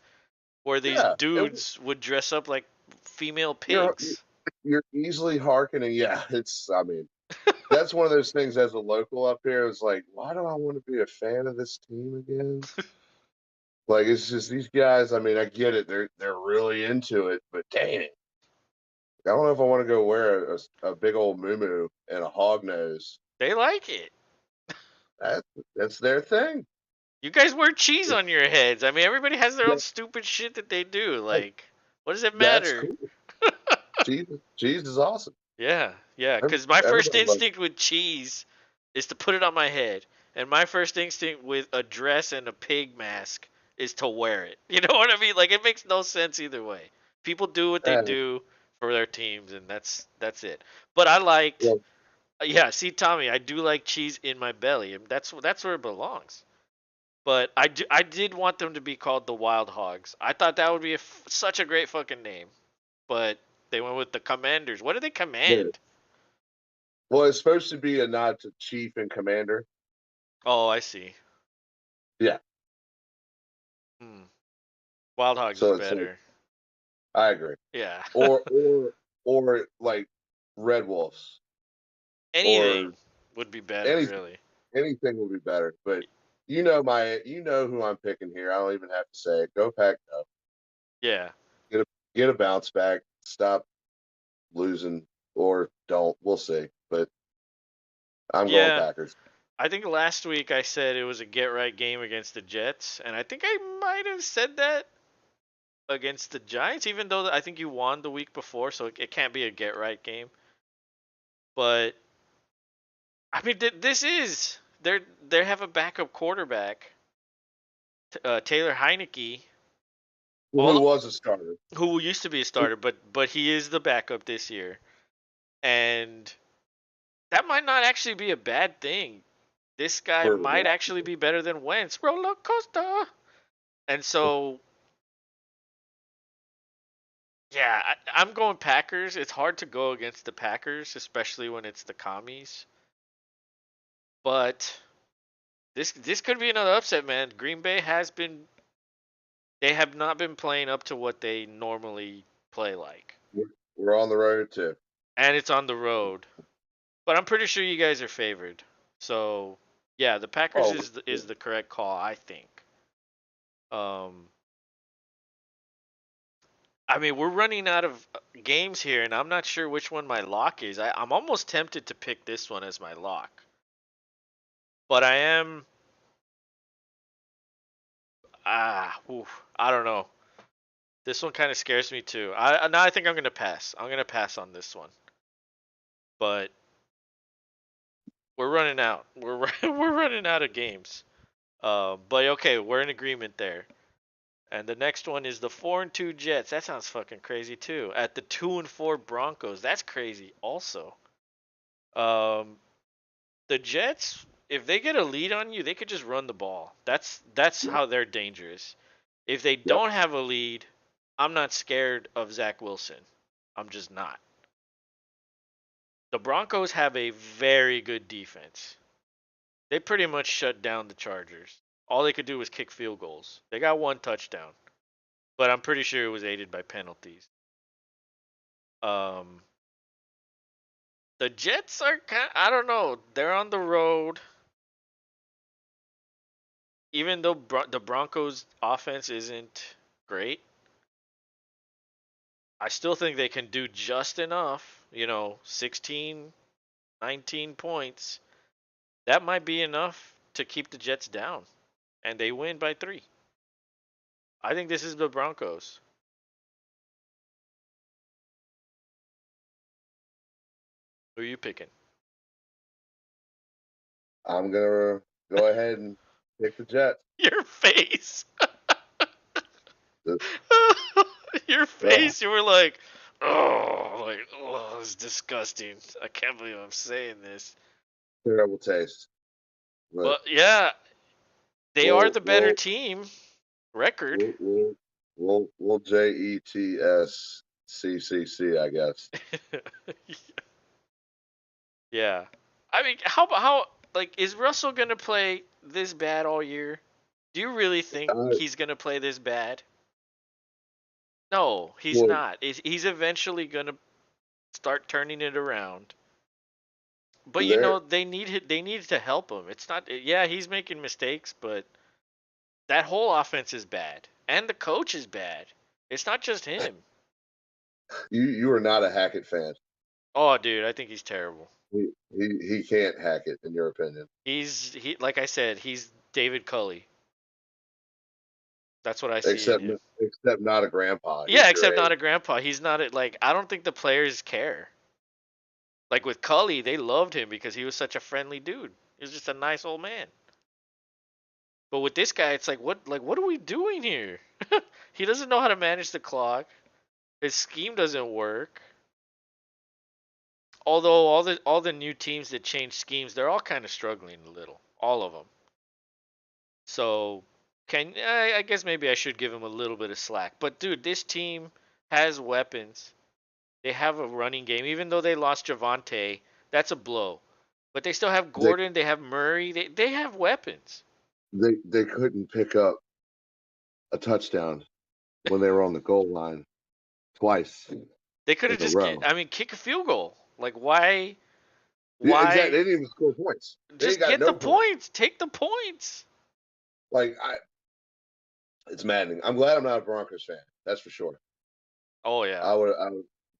where these yeah. dudes would dress up like female You're pigs. you're easily hearkening. Yeah, it's. I mean, that's one of those things as a local up here. It's like, why do I want to be a fan of this team again? Like, it's just these guys. I mean, I get it. They're really into it, but dang it, I don't know if I want to go wear a big old moo and a hog nose. They like it. That that's their thing. You guys wear cheese It's, on your heads. I mean, everybody has their own that, stupid shit that they do. Like, what does it that's matter? cool. Cheese is awesome. Yeah, yeah. Because my first Everybody loves. instinct with cheese is to put it on my head, and my first instinct with a dress and a pig mask is to wear it. You know what I mean? Like, it makes no sense either way. People do what they Uh, do for their teams, and that's it. But I liked, well, yeah. See, Tommy, I do like cheese in my belly, and that's where it belongs. But I did want them to be called the Wild Hogs. I thought that would be such a great fucking name, but they went with the Commanders. What do they yeah. command? Well, it's supposed to be a nod to Chief and Commander. Oh, I see. Yeah. Hmm. Wild Hogs is So it's like better. I agree. Yeah. Or or like Red Wolves or Anything would be better, any really. anything will be better. But you know who I'm picking here. I don't even have to say it. Go Pack Go. Yeah. Get a bounce back. Stop losing or don't. We'll see. But I'm going Yeah. Packers. I think last week I said it was a get right game against the Jets, and I think I might have said that against the Giants, even though I think you won the week before, so it can't be a get right game. But I mean, this is they have a backup quarterback, Taylor Heineke, Who all was a starter? who used to be a starter, but he is the backup this year, and that might not actually be a bad thing. This guy For might actually be better than Wentz. Roller coaster. And so, yeah, I'm going Packers. It's hard to go against the Packers, especially when it's the commies. But this could be another upset, man. Green Bay has been they have not been playing up to what they normally play like. we're on the road too. And it's on the road. But I'm pretty sure you guys are favored. So, yeah, the Packers Oh, is the correct call, I think. Um I mean, we're running out of games here, and I'm not sure which one my lock is. I'm almost tempted to pick this one as my lock, but I am. Oof, I don't know. This one kind of scares me too. Now I think I'm gonna pass. I'm gonna pass on this one. But we're running out. We're running out of games. But okay, we're in agreement there. And the next one is the 4-2 Jets. That sounds fucking crazy too. At the 2-4 Broncos. That's crazy also. Um, the Jets, if they get a lead on you, they could just run the ball. That's Yep. how they're dangerous. If they Yep. don't have a lead, I'm not scared of Zach Wilson. I'm just not. The Broncos have a very good defense. They pretty much shut down the Chargers. All they could do was kick field goals. They got one touchdown, but I'm pretty sure it was aided by penalties. Um, the Jets are kind. I don't know. They're on the road. Even though the Broncos' offense isn't great, I still think they can do just enough. 16, 19 points. That might be enough to keep the Jets down, and they win by 3. I think this is the Broncos. Who are you picking? I'm gonna go ahead and pick the Jets. Your face. The- Your uh, face. You were like, oh, it's disgusting. I can't believe I'm saying this. Terrible taste. But But yeah, they are we'll the better we'll team. Record. we'll we'll we'll JETSCCC, I guess. Yeah. I mean, how like is Russell gonna play this bad all year? Do you really think I he's gonna play this bad? No, he's well, not. He's eventually gonna start turning it around. But there they need to help him. It's not. Yeah, he's making mistakes, but that whole offense is bad, and the coach is bad. It's not just him. you are not a Hackett fan. Oh, dude, I think he's terrible. He can't hack it, in your opinion. He like I said, he's David Culley. That's what I see in Except him. except not a grandpa. Yeah, He's your except age. not a grandpa. He's not like I don't think the players care. Like with Cully, they loved him because he was such a friendly dude. He was just a nice old man. But with this guy, it's what are we doing here? He doesn't know how to manage the clock. His scheme doesn't work. Although all the new teams that change schemes, they're all kind of struggling a little. All of them. So I guess maybe I should give him a little bit of slack. But dude, this team has weapons. They have a running game. Even though they lost Javante, that's a blow. But they still have They Gordon. They have Murray. They have weapons. they couldn't pick up a touchdown when they were on the goal line twice They could in have a just row. kick a field goal. Like why Yeah, exactly. why They didn't even score points. They just got get the no points. points. Take the points. Like it's maddening. I'm glad I'm not a Broncos fan. That's for sure. Oh yeah. I would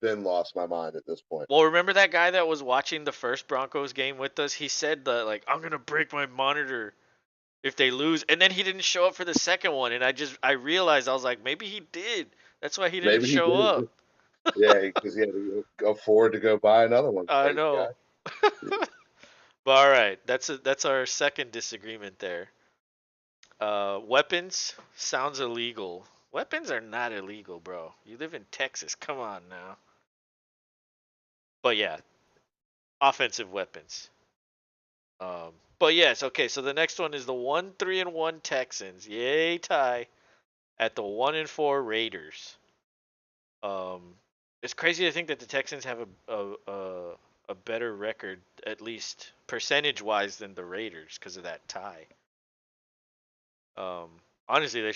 been lost my mind at this point. Well, remember that guy that was watching the first Broncos game with us? He said that like I'm gonna break my monitor if they lose, and then he didn't show up for the second one, and I realized I was like maybe he did. That's why he didn't Maybe he show did. up. Yeah, because he had to afford to go buy another one. I Crazy guy. know. But all right, that's our second disagreement there. Weapons sounds illegal. Weapons are not illegal, bro. You live in Texas. Come on now. But yeah, offensive weapons. But yes, okay. So the next one is the 1-3-1 Texans. Yay, tie at the 1-4 Raiders. Um, it's crazy to think that the Texans have a better record, at least percentage wise, than the Raiders because of that tie. Um, honestly, they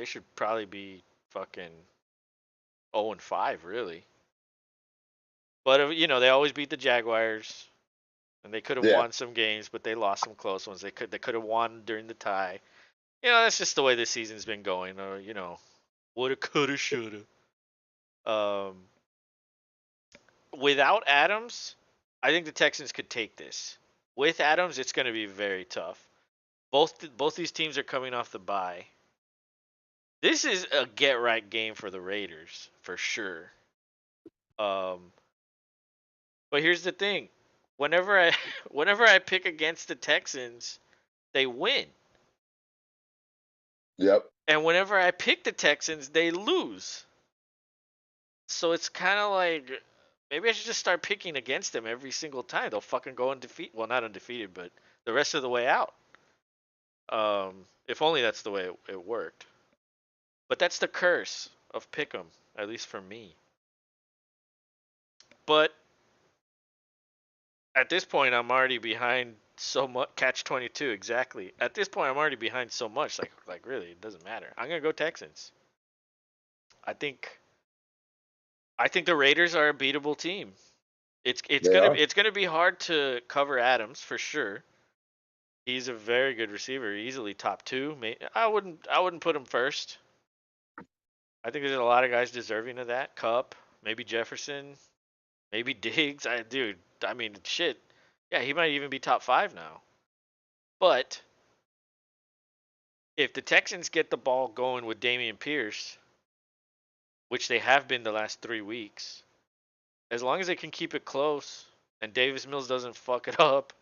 should probably be fucking 0-5, really. But they always beat the Jaguars, and they could have Yeah, won some games, but they lost some close ones. They could have won during the tie. That's just the way this season's been going. Or woulda, coulda, shoulda. Um, without Adams, I think the Texans could take this. With Adams, it's going to be very tough. Both these teams are coming off the bye. This is a get right game for the Raiders for sure. Um, but here's the thing: whenever I whenever I pick against the Texans, they win, Yep. and whenever I pick the Texans, they lose. So it's kind of like maybe I should just start picking against them every single time. They'll fucking go undefeated. Well, not undefeated, but the rest of the way out. If only that's the way it worked. But that's the curse of Pick'em, at least for me. But at this point, I'm already behind so much. Catch 22, exactly. At this point, I'm already behind so much. Like really, it doesn't matter. I'm gonna go Texans. I think I think the Raiders are a beatable team. They are. It's gonna be hard to cover Adams for sure. He's a very good receiver, easily top two. I wouldn't put him first. I think there's a lot of guys deserving of that. Cup, maybe Jefferson, maybe Diggs. I mean, shit. Yeah, he might even be top five now. But if the Texans get the ball going with Dameon Pierce, which they have been the last 3 weeks, as long as they can keep it close and Davis Mills doesn't fuck it up,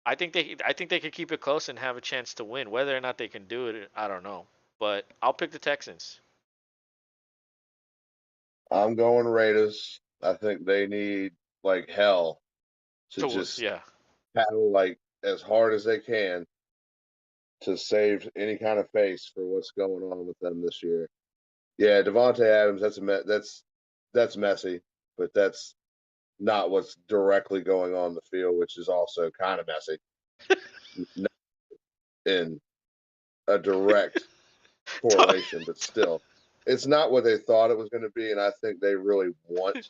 I think they could keep it close and have a chance to win. Whether or not they can do it, I don't know. But I'll pick the Texans. I'm going Raiders. I think they need like hell to just Yeah. paddle like as hard as they can to save any kind of face for what's going on with them this year. Yeah, Devonte Adams. That's messy, but that's not what's directly going on the field, which is also kind of messy in a direct correlation, but still, it's not what they thought it was going to be, and I think they really want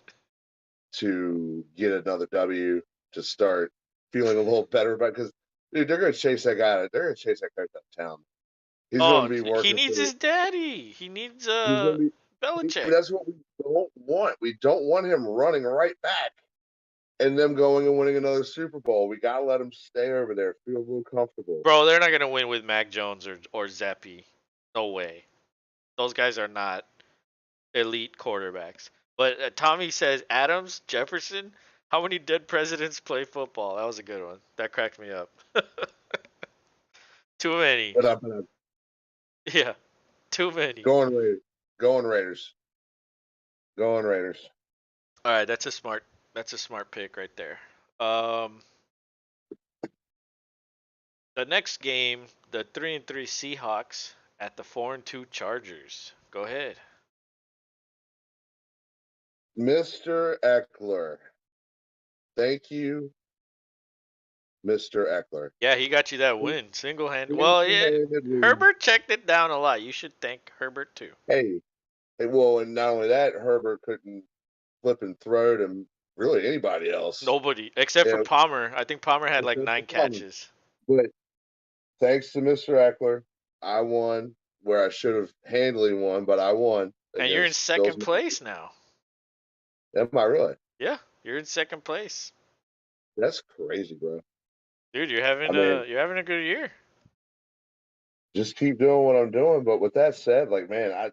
to get another W to start feeling a little better about because dude, they're going to chase that guy. They're going to chase that guy out of town. He's going Oh, to be he working needs for. his daddy. He needs He's going to be. Belichick. That's what we don't want. We don't want him running right back and them going and winning another Super Bowl. We got to let him stay over there, feel real comfortable. Bro, they're not gonna win with Mac Jones or Zeppi. No way. Those guys are not elite quarterbacks. But Tommy says Adams, Jefferson. How many dead presidents play football? That was a good one. That cracked me up. Too many. But I'm Yeah, too many. going Raiders. Going Raiders. Going Raiders. All right, that's a smart pick right there. Um, the next game, the 3-3 Seahawks at the 4-2 Chargers. Go ahead. Mr. Eckler. Thank you, Mr. Eckler. Yeah, he got you that win, single hand. Well, yeah, Single-handedly. Herbert checked it down a lot. You should thank Herbert too. Hey, well, and not only that, Herbert couldn't flip and throw to really anybody else. Nobody except for Yeah, Palmer. I think Palmer had like that's the 9 problem. catches. But thanks to Mr. Eckler, I won where I should have handily won, but I won And you're in against Bills. second place now. Am I really? Yeah, you're in second place. That's crazy, bro. Dude, I mean, you're having a good year. just keep doing what I'm doing. But with that said, like, man,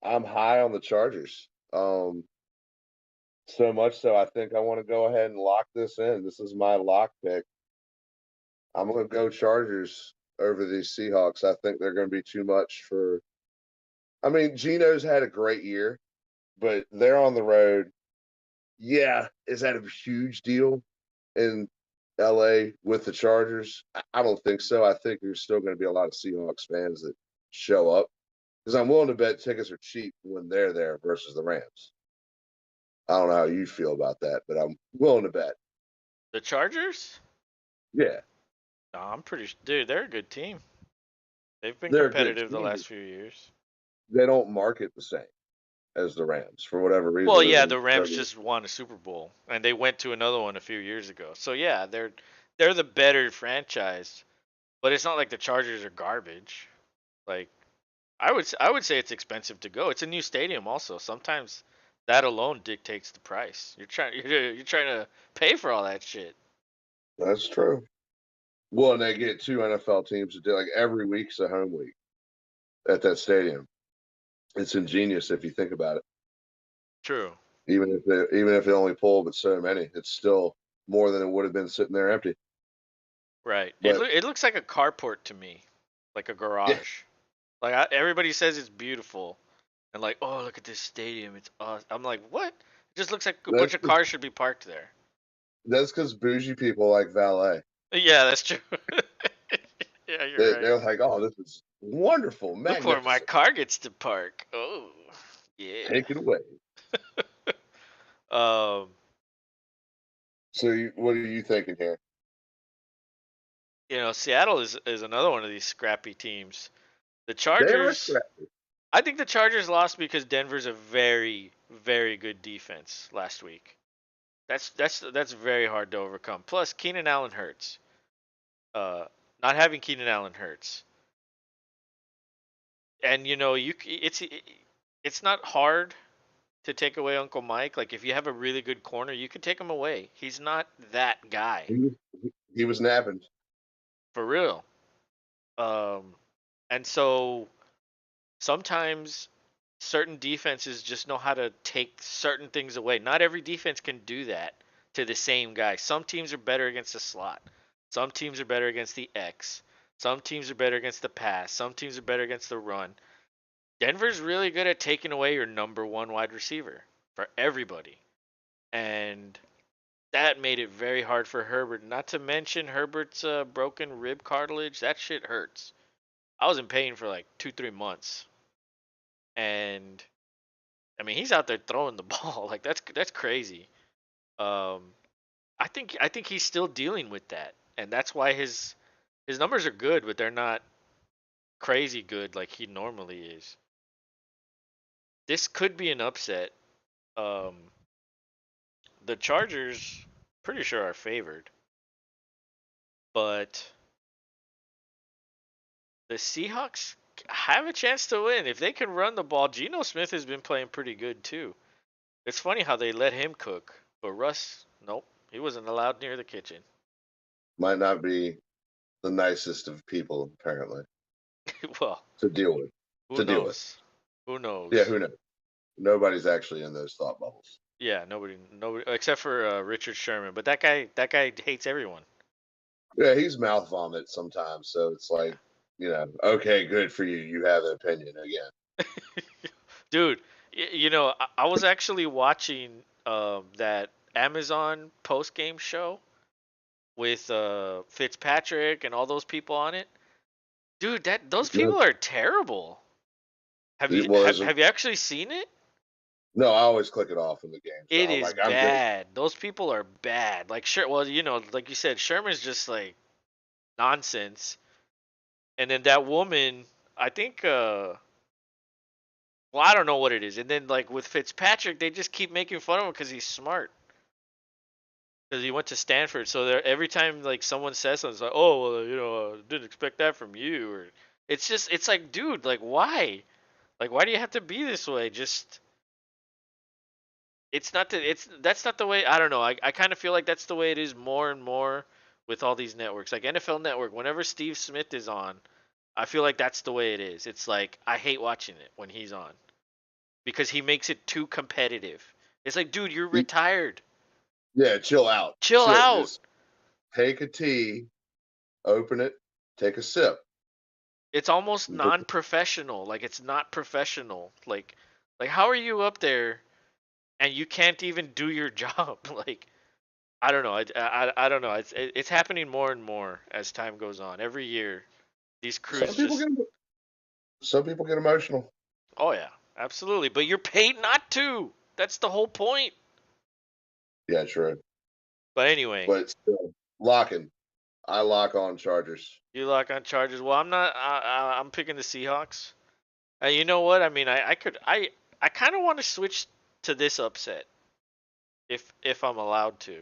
I'm high on the Chargers. So much so I think I want to go ahead and lock this in. This is my lock pick. I'm going to go Chargers over these Seahawks. I think they're going to be too much for. I mean, Geno's had a great year, but they're on the road. Yeah, is that a huge deal in LA with the Chargers? I don't think so. I think there's still going to be a lot of Seahawks fans that show up because I'm willing to bet tickets are cheap when they're there versus the Rams. I don't know how you feel about that, but I'm willing to bet. The Chargers? Yeah, No, dude, they're a good team. They've been they're a good competitive the team, but last few years. they don't market the same as the Rams for whatever Well, reason. yeah, And the Rams just won a Super Bowl and they went to another one a few years ago. So yeah, they're the better franchise. But it's not like the Chargers are garbage. Like I would say it's expensive to go. It's a new stadium also. Sometimes that alone dictates the price. You're trying to pay for all that shit. that's true. Well, and they get two NFL teams to do like every week's a home week. at that stadium. It's ingenious if you think about it. True. Even if they only pull but so many, it's still more than it would have been sitting there empty. Right. But It looks like a carport to me, like a yeah, garage. Like everybody says it's beautiful, and like, oh, look at this stadium, it's awesome. I'm like, what? It just looks like a bunch that's of cars should be parked there. that's because bougie people like valet. Yeah, that's true. Yeah, you're right. They're like, oh, this is wonderful, Look where my magnificent. car gets to park. Oh, yeah. Take it away. Um, So, what are you thinking here? Seattle is another one of these scrappy teams. The They are Chargers, scrappy. I think the Chargers lost because Denver's a very, very good defense last week. That's very hard to overcome. Plus, Keenan Allen hurts. Uh, Not having Keenan Allen hurts, and it's not hard to take away Uncle Mike. Like if you have a really good corner, you can take him away. He's not that guy He was napping. for real. Um, and so sometimes certain defenses just know how to take certain things away. Not every defense can do that to the same guy. Some teams are better against the slot. Some teams are better against the X. Some teams are better against the pass. Some teams are better against the run. Denver's really good at taking away your number one wide receiver for everybody. And that made it very hard for Herbert. Not to mention Herbert's broken rib cartilage. That shit hurts. I was in pain for like 2-3 months. And I mean, he's out there throwing the ball. Like that's crazy. Um, I think he's still dealing with that, and that's why his numbers are good, but they're not crazy good like he normally is. This could be an upset. Um, the Chargers, pretty sure are favored, but the Seahawks have a chance to win if they can run the ball. Geno Smith has been playing pretty good too. It's funny how they let him cook, but Russ, nope, he wasn't allowed near the kitchen. Might not be the nicest of people, apparently, Well, to deal with. who To deal with. knows? Who Yeah, knows? who knows? Nobody's actually in those thought bubbles. Yeah, nobody except for Richard Sherman. But that guy hates everyone. Yeah, he's mouth vomit sometimes, so it's Yeah, like, okay, good for you. You have an opinion again. dude. I was actually watching that Amazon post game show with Fitzpatrick and all those people on it. Dude, that those No, people are terrible. Have you well, have, have you actually seen it? no, I always click it off in the game, so It I'm is like, I'm good. bad. Those people are bad. Like sure, well, like you said, Sherman's just like nonsense. And then that woman, I think, well, I don't know what it is. And then like with Fitzpatrick, they just keep making fun of him because he's smart. Because he went to Stanford, so every time like someone says something, it's like, oh, well, didn't expect that from you, or it's like, dude, like why? Like why do you have to be this way? Just that's not the way. I don't know. I kind of feel like that's the way it is more and more with all these networks, like NFL Network. Whenever Steve Smith is on, I feel like that's the way it is. It's like I hate watching it when he's on because he makes it too competitive. It's like, dude, you're retired. Yeah, chill out. Chill out. Just take a tea, open it, take a sip. It's almost non-professional. Like it's not professional. Like how are you up there and you can't even do your job? Like I don't know. I don't know. It's happening more and more as time goes on. Every year, these crews Some people just. get some people get emotional. Oh yeah, absolutely. But you're paid not to. That's the whole point. Yeah, true. But anyway, But still, locking. I lock on Chargers. you lock on Chargers. Well, I'm not. I'm picking the Seahawks. You know what? I mean, I kind of want to switch to this upset if I'm allowed to.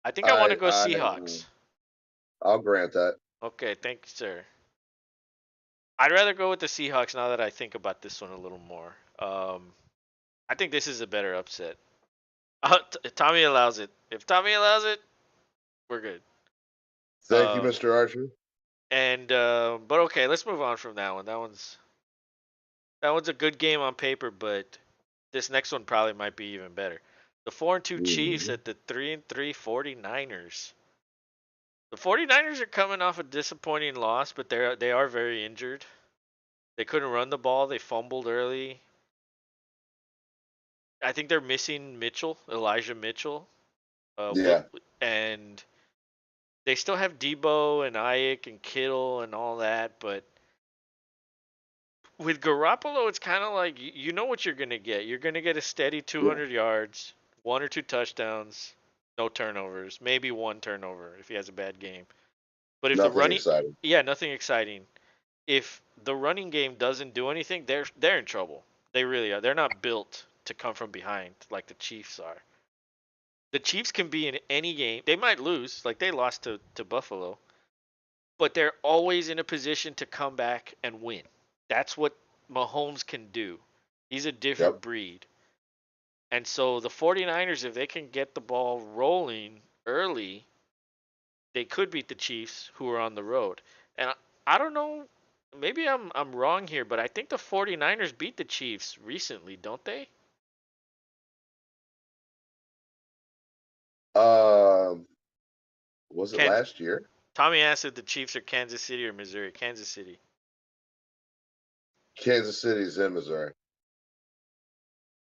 I think I want to go I Seahawks. I'll grant that. Okay, thank you, sir. I'd rather go with the Seahawks now that I think about this one a little more. I think this is a better upset. Tommy allows it. If Tommy allows it, we're good. Thank you, Um, Mr. Archer. And but okay, let's move on from that one. That one's a good game on paper, but this next one probably might be even better. The 4-2 Chiefs Mhm. at the 3-3 49ers. The 49ers are coming off a disappointing loss, but they are very injured. They couldn't run the ball. They fumbled early. I think they're missing Mitchell, Elijah Mitchell. Yeah. And they still have Debo and Ayuk and Kittle and all that, but with Garoppolo, it's kind of like you know what you're gonna get. You're gonna get a steady Yeah. 200 yards, 1 or 2 touchdowns, no turnovers, maybe one turnover if he has a bad game. But if the Nothing running, exciting. yeah, nothing exciting. If the running game doesn't do anything, they're in trouble. They really are. They're not built to come from behind like the Chiefs are. The Chiefs can be in any game. They might lose, like they lost to Buffalo, but they're always in a position to come back and win. That's what Mahomes can do. He's a different Yep. breed. And so the 49ers, if they can get the ball rolling early, they could beat the Chiefs, who are on the road. And I don't know, maybe I'm wrong here, but I think the 49ers beat the Chiefs recently, don't they? Um, was it Can last year? Tommy asked if the Chiefs are Kansas City or Missouri. Kansas City. Kansas City's in Missouri.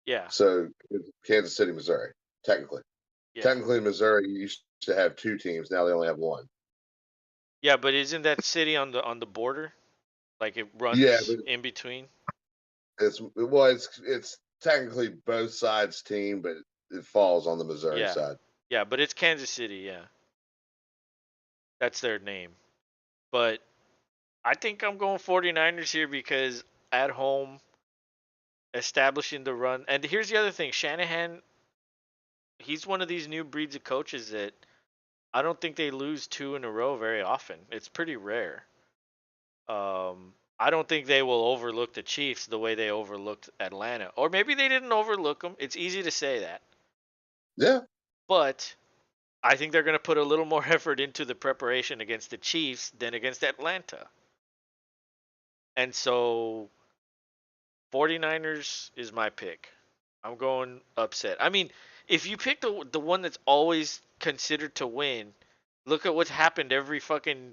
Yeah, So it's Kansas City, Missouri, technically. yeah. Technically, Missouri used to have two teams. Now they only have one. Yeah, but isn't that city on the border? Like it Yeah, runs but in between? it's technically both sides' team, but it falls on the Missouri Yeah. side. Yeah, but it's Kansas City, yeah. That's their name. But I think I'm going 49ers here because at home establishing the run. And here's the other thing, Shanahan, he's one of these new breeds of coaches that I don't think they lose two in a row very often. It's pretty rare. I don't think they will overlook the Chiefs the way they overlooked Atlanta. Or maybe they didn't overlook them. It's easy to say that. Yeah, But I think they're going to put a little more effort into the preparation against the Chiefs than against Atlanta. And so 49ers is my pick. I'm going upset. I mean, if you pick the one that's always considered to win, look at what's happened every fucking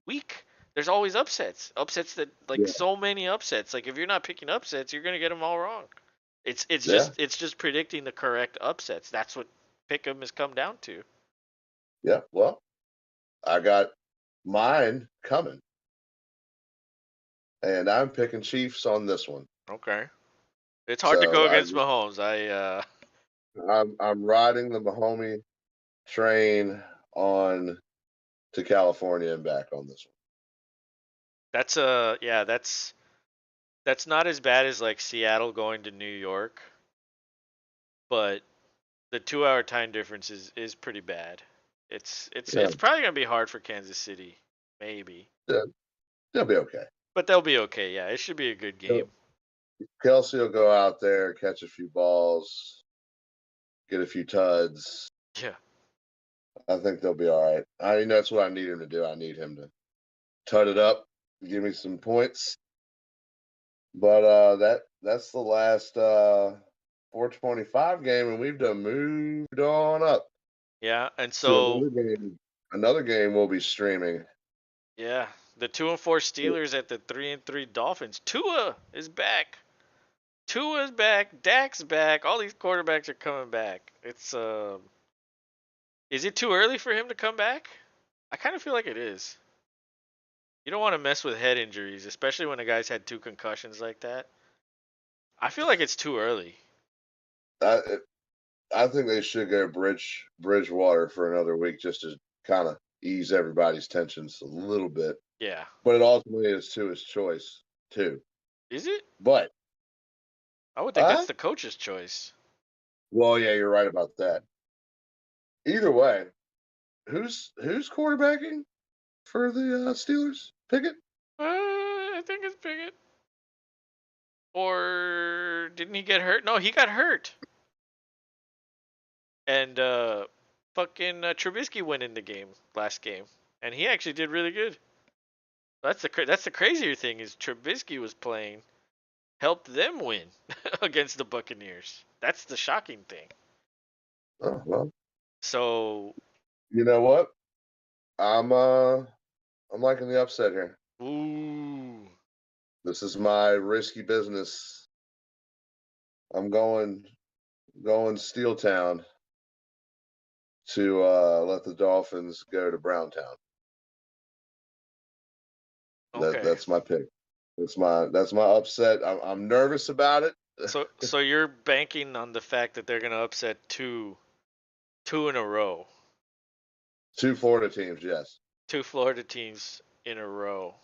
week. There's always upsets. Upsets that like yeah, so many upsets. Like if you're not picking upsets, you're going to get them all wrong. It's yeah, just predicting the correct upsets. That's what pick 'em has come down to. yeah. Well, I got mine coming, and I'm picking Chiefs on this one. Okay. It's hard to So go against Mahomes. I I'm riding the Mahomie train on to California and back on this that's yeah, that's not as bad as like Seattle going to New York, but the 2 hour time difference is pretty bad. It's one. probably gonna be hard for Kansas City, maybe, Yeah, they'll be okay. but they'll be okay. Yeah, it should be a good game. Kelsey will go out there, catch a few balls, get a few tuds. Yeah, I think they'll be all right. I mean, that's what I need him to do. I need him to tud it up, give me some points. But that's the last 425 game, and we've done moved on up yeah, and to so another game. Another game we'll be streaming. yeah, the 2-4 Steelers at the 3-3 Dolphins. Tua is back. Tua's back. Dak's back. All these quarterbacks are coming back. Is it too early for him to come back? I kind of feel like it is. You don't want to mess with head injuries, especially when a guy's had 2 concussions like that. I feel like it's too early. I I think they should go Bridgewater for another week just to kind of ease everybody's tensions a little bit. Yeah. But it ultimately is to his choice too. Is it? But I would think that's uh the coach's choice. well, yeah, you're right about that. Either way, who's quarterbacking for the Steelers? Pickett? I think it's Pickett. Or didn't he get hurt? No, he got hurt. And fucking Trubisky went in the game last game, and he actually did really good. That's the crazier thing is Trubisky was playing, helped them win against the Buccaneers. That's the shocking thing. Oh well, So, you know what? I'm liking the upset here. ooh, This is my risky business. I'm going Steel Town to let the Dolphins go to Browntown. okay. That's my pick. That's my upset. I'm nervous about it. So you're banking on the fact that they're gonna upset two in a row, Two Florida teams, yes. two Florida teams in a row.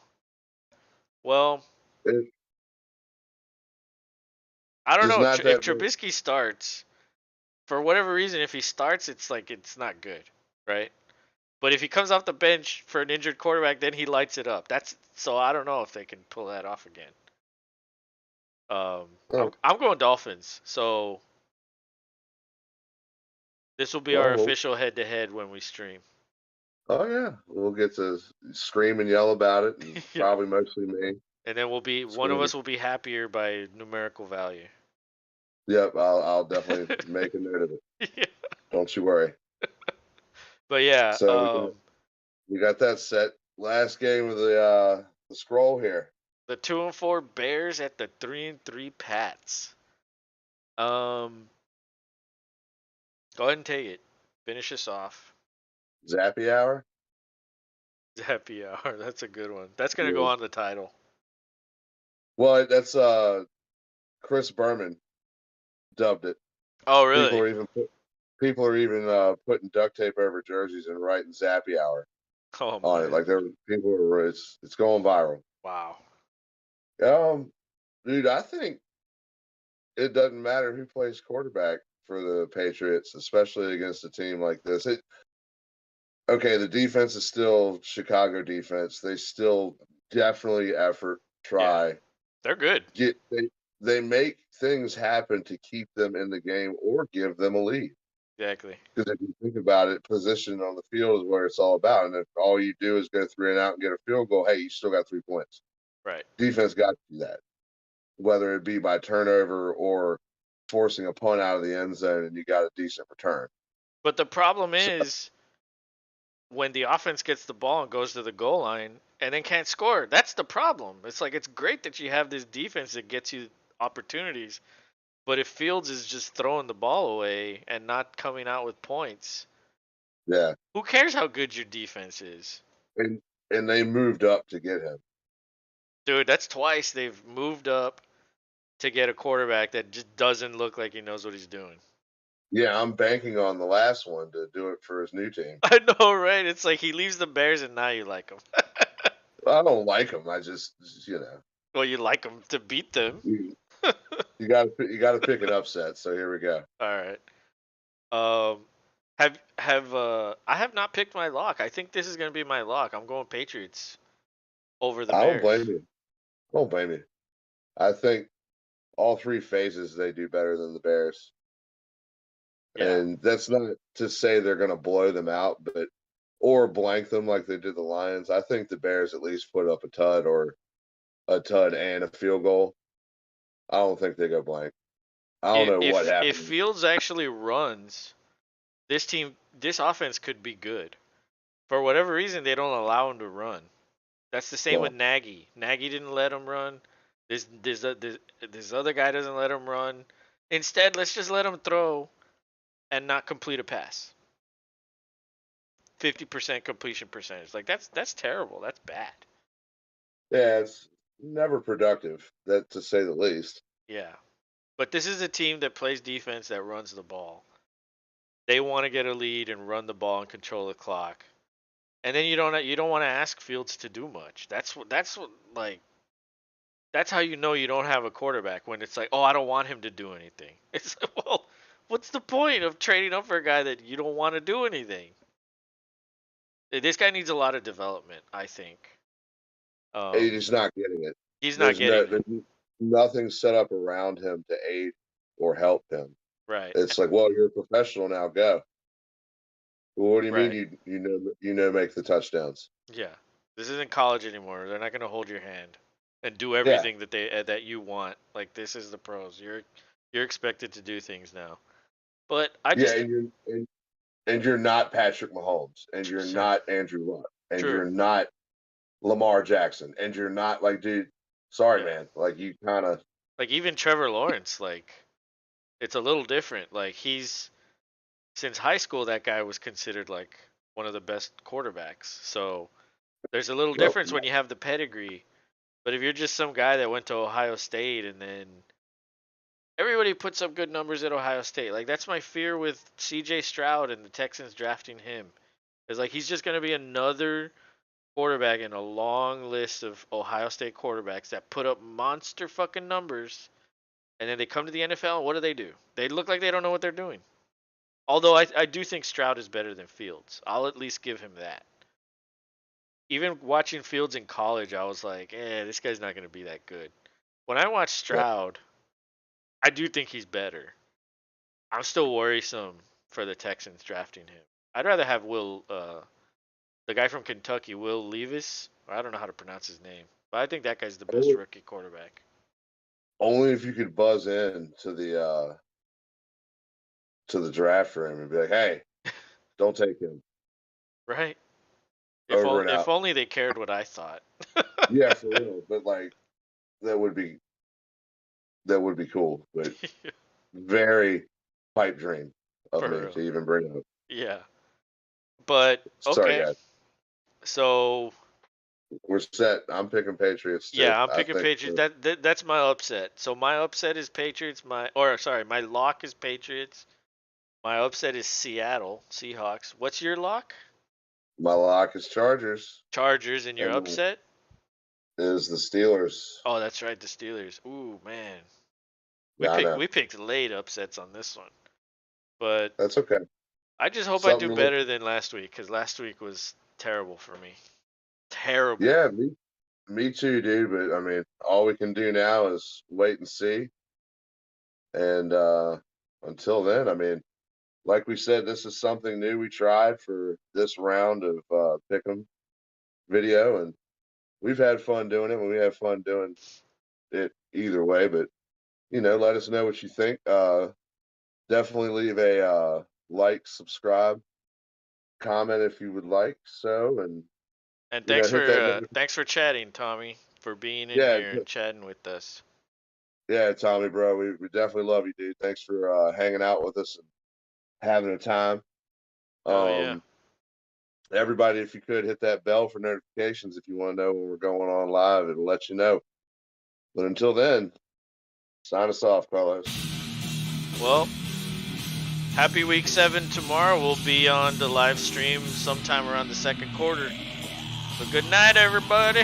Well, It, I don't it's know not if that big. Trubisky starts for whatever reason. If he starts, it's like it's not good, right? But if he comes off the bench for an injured quarterback, then he lights it up. That's so I don't know if they can pull that off again. Oh, I'm going Dolphins. So this will be our well, official head-to-head when we stream. oh yeah, we'll get to scream and yell about it, and Yeah. probably mostly me And then one of screaming. us will be happier by numerical value. Yep, I'll definitely make a note of it. Yeah. Don't you worry. But yeah, So we got that set. Last game of the scroll here. the 2-4 Bears at the 3-3 Pats. Um, Go ahead and take it. Finish us off. Zappy hour. Happy hour. That's a good one. That's gonna go Yeah. on the title. Well, that's Chris Berman dubbed it. Oh People really? are even people are even putting duct tape over jerseys and writing Zappy hour Oh on it. man. Like people are it's going viral. Wow. Um, dude, I think it doesn't matter who plays quarterback for the Patriots, especially against a team like this. Okay, the defense is still Chicago defense. They still definitely effort, Yeah, try, they're good. get they make things happen to keep them in the game or give them a lead. Exactly. Because if you think about it, position on the field is where it's all about. And if all you do is go 3 and out and get a field goal, hey, you still got 3 points. Right. Defense got to do that, whether it be by turnover or forcing a punt out of the end zone, and you got a decent return. But the problem So is when the offense gets the ball and goes to the goal line and then can't score. That's the problem. It's like it's great that you have this defense that gets you opportunities, but if Fields is just throwing the ball away and not coming out with points, yeah, who cares how good your defense is? and and they moved up to get him. Dude, that's twice they've moved up to get a quarterback that just doesn't look like he knows what he's doing. Yeah, I'm banking on the last one to do it for his new team. I know, right? It's like he leaves the Bears and now you like him. I don't like him. I just Well, you like him to beat them. you, you got to pick an upset. So here we go. All right. Um, I have not picked my lock. I think this is gonna be my lock. I'm going Patriots over the I don't Bears. blame you. I don't blame you. I think all three phases they do better than the Bears. Yeah, And that's not to say they're going to blow them out, but or blank them like they did the Lions. I think the Bears at least put up a tud and a field goal. I don't think they go blank. I don't know what if happened. Fields actually runs, this offense could be good. For whatever reason, they don't allow him to run. That's the same with Well, Nagy. Nagy didn't let him run. This other guy doesn't let him run. Instead, let's just let him throw and not complete a pass. 50% completion percentage. Like that's terrible. That's bad. yeah, it's never productive, that to say the least. Yeah. But this is a team that plays defense that runs the ball. They want to get a lead and run the ball and control the clock. And then you don't want to ask Fields to do much. That's how you know you don't have a quarterback when it's like, "Oh, I don't want him to do anything." It's like, "Well, what's the point of trading up for a guy that you don't want to do anything?" This guy needs a lot of development, I think. He's not getting it. He's not There's getting no it. there's nothing set up around him to aid or help him. Right. It's like, well, you're a professional now, go. Well, what do you mean Right. make the touchdowns? Yeah. This isn't college anymore. They're not gonna hold your hand and do Yeah, everything that you want. Like this is the pros. You're expected to do things now. But I yeah, just and you're not Patrick Mahomes, and you're not Andrew Luck, and true. you're not Lamar Jackson, and you're not like, dude, sorry, Yeah. man. Like you kind of, Like even Trevor Lawrence, like it's a little different. Like he's since high school that guy was considered like one of the best quarterbacks. So there's a little well, difference when you have the pedigree. But if you're just some guy that went to Ohio State and then everybody puts up good numbers at Ohio State. Like that's my fear with CJ Stroud and the Texans drafting him. Is like he's just going to be another quarterback in a long list of Ohio State quarterbacks that put up monster fucking numbers and then they come to the NFL and what do? They look like they don't know what they're doing. Although I do think Stroud is better than Fields. I'll at least give him that. Even watching Fields in college, I was like, this guy's not going to be that good. When I watch yeah. Stroud, I do think he's better. I'm still worrisome for the Texans drafting him. I'd rather have the guy from Kentucky, Will Levis. I don't know how to pronounce his name, but I think that guy's the best Only, rookie quarterback. only if you could buzz in to the draft for him and be like, hey, don't take him. Right? Over and If out. only they cared what I thought. Yeah, for real. But like that would be cool. But very pipe dream of For me real. to even bring up. Yeah. But Sorry, okay. guys. So We're set. I'm picking Patriots too. yeah, I'm I picking think Patriots. That's my upset. So my upset is Patriots. My lock is Patriots. My upset is Seattle Seahawks. What's your lock? my lock is Chargers Chargers, and your and upset? is the Steelers. Oh, that's right, the Steelers. Ooh, man. Yeah, I know. We picked late upsets on this one. But That's okay. I just hope I Something do to look. better than last week cuz last week was terrible for me. Terrible. Yeah, me too, dude. But I mean, all we can do now is wait and see. And until then, I mean, like we said, this is something new we tried for this round of Pick'em video, and we've had fun doing it. And we have fun doing it either way. But let us know what you think. Definitely leave a like, subscribe, comment if you would like so, and And hit that. thanks for chatting, Tommy, for being in Yeah, here and chatting with us. yeah, Tommy, bro. We definitely love you, dude. Thanks for hanging out with us and having a time. Oh yeah. Everybody, if you could hit that bell for notifications if you want to know when we're going on live, it'll let you know. But until then, sign us off, Carlos. Well, happy week 7 tomorrow. We'll be on the live stream sometime around the second quarter. So good night, everybody.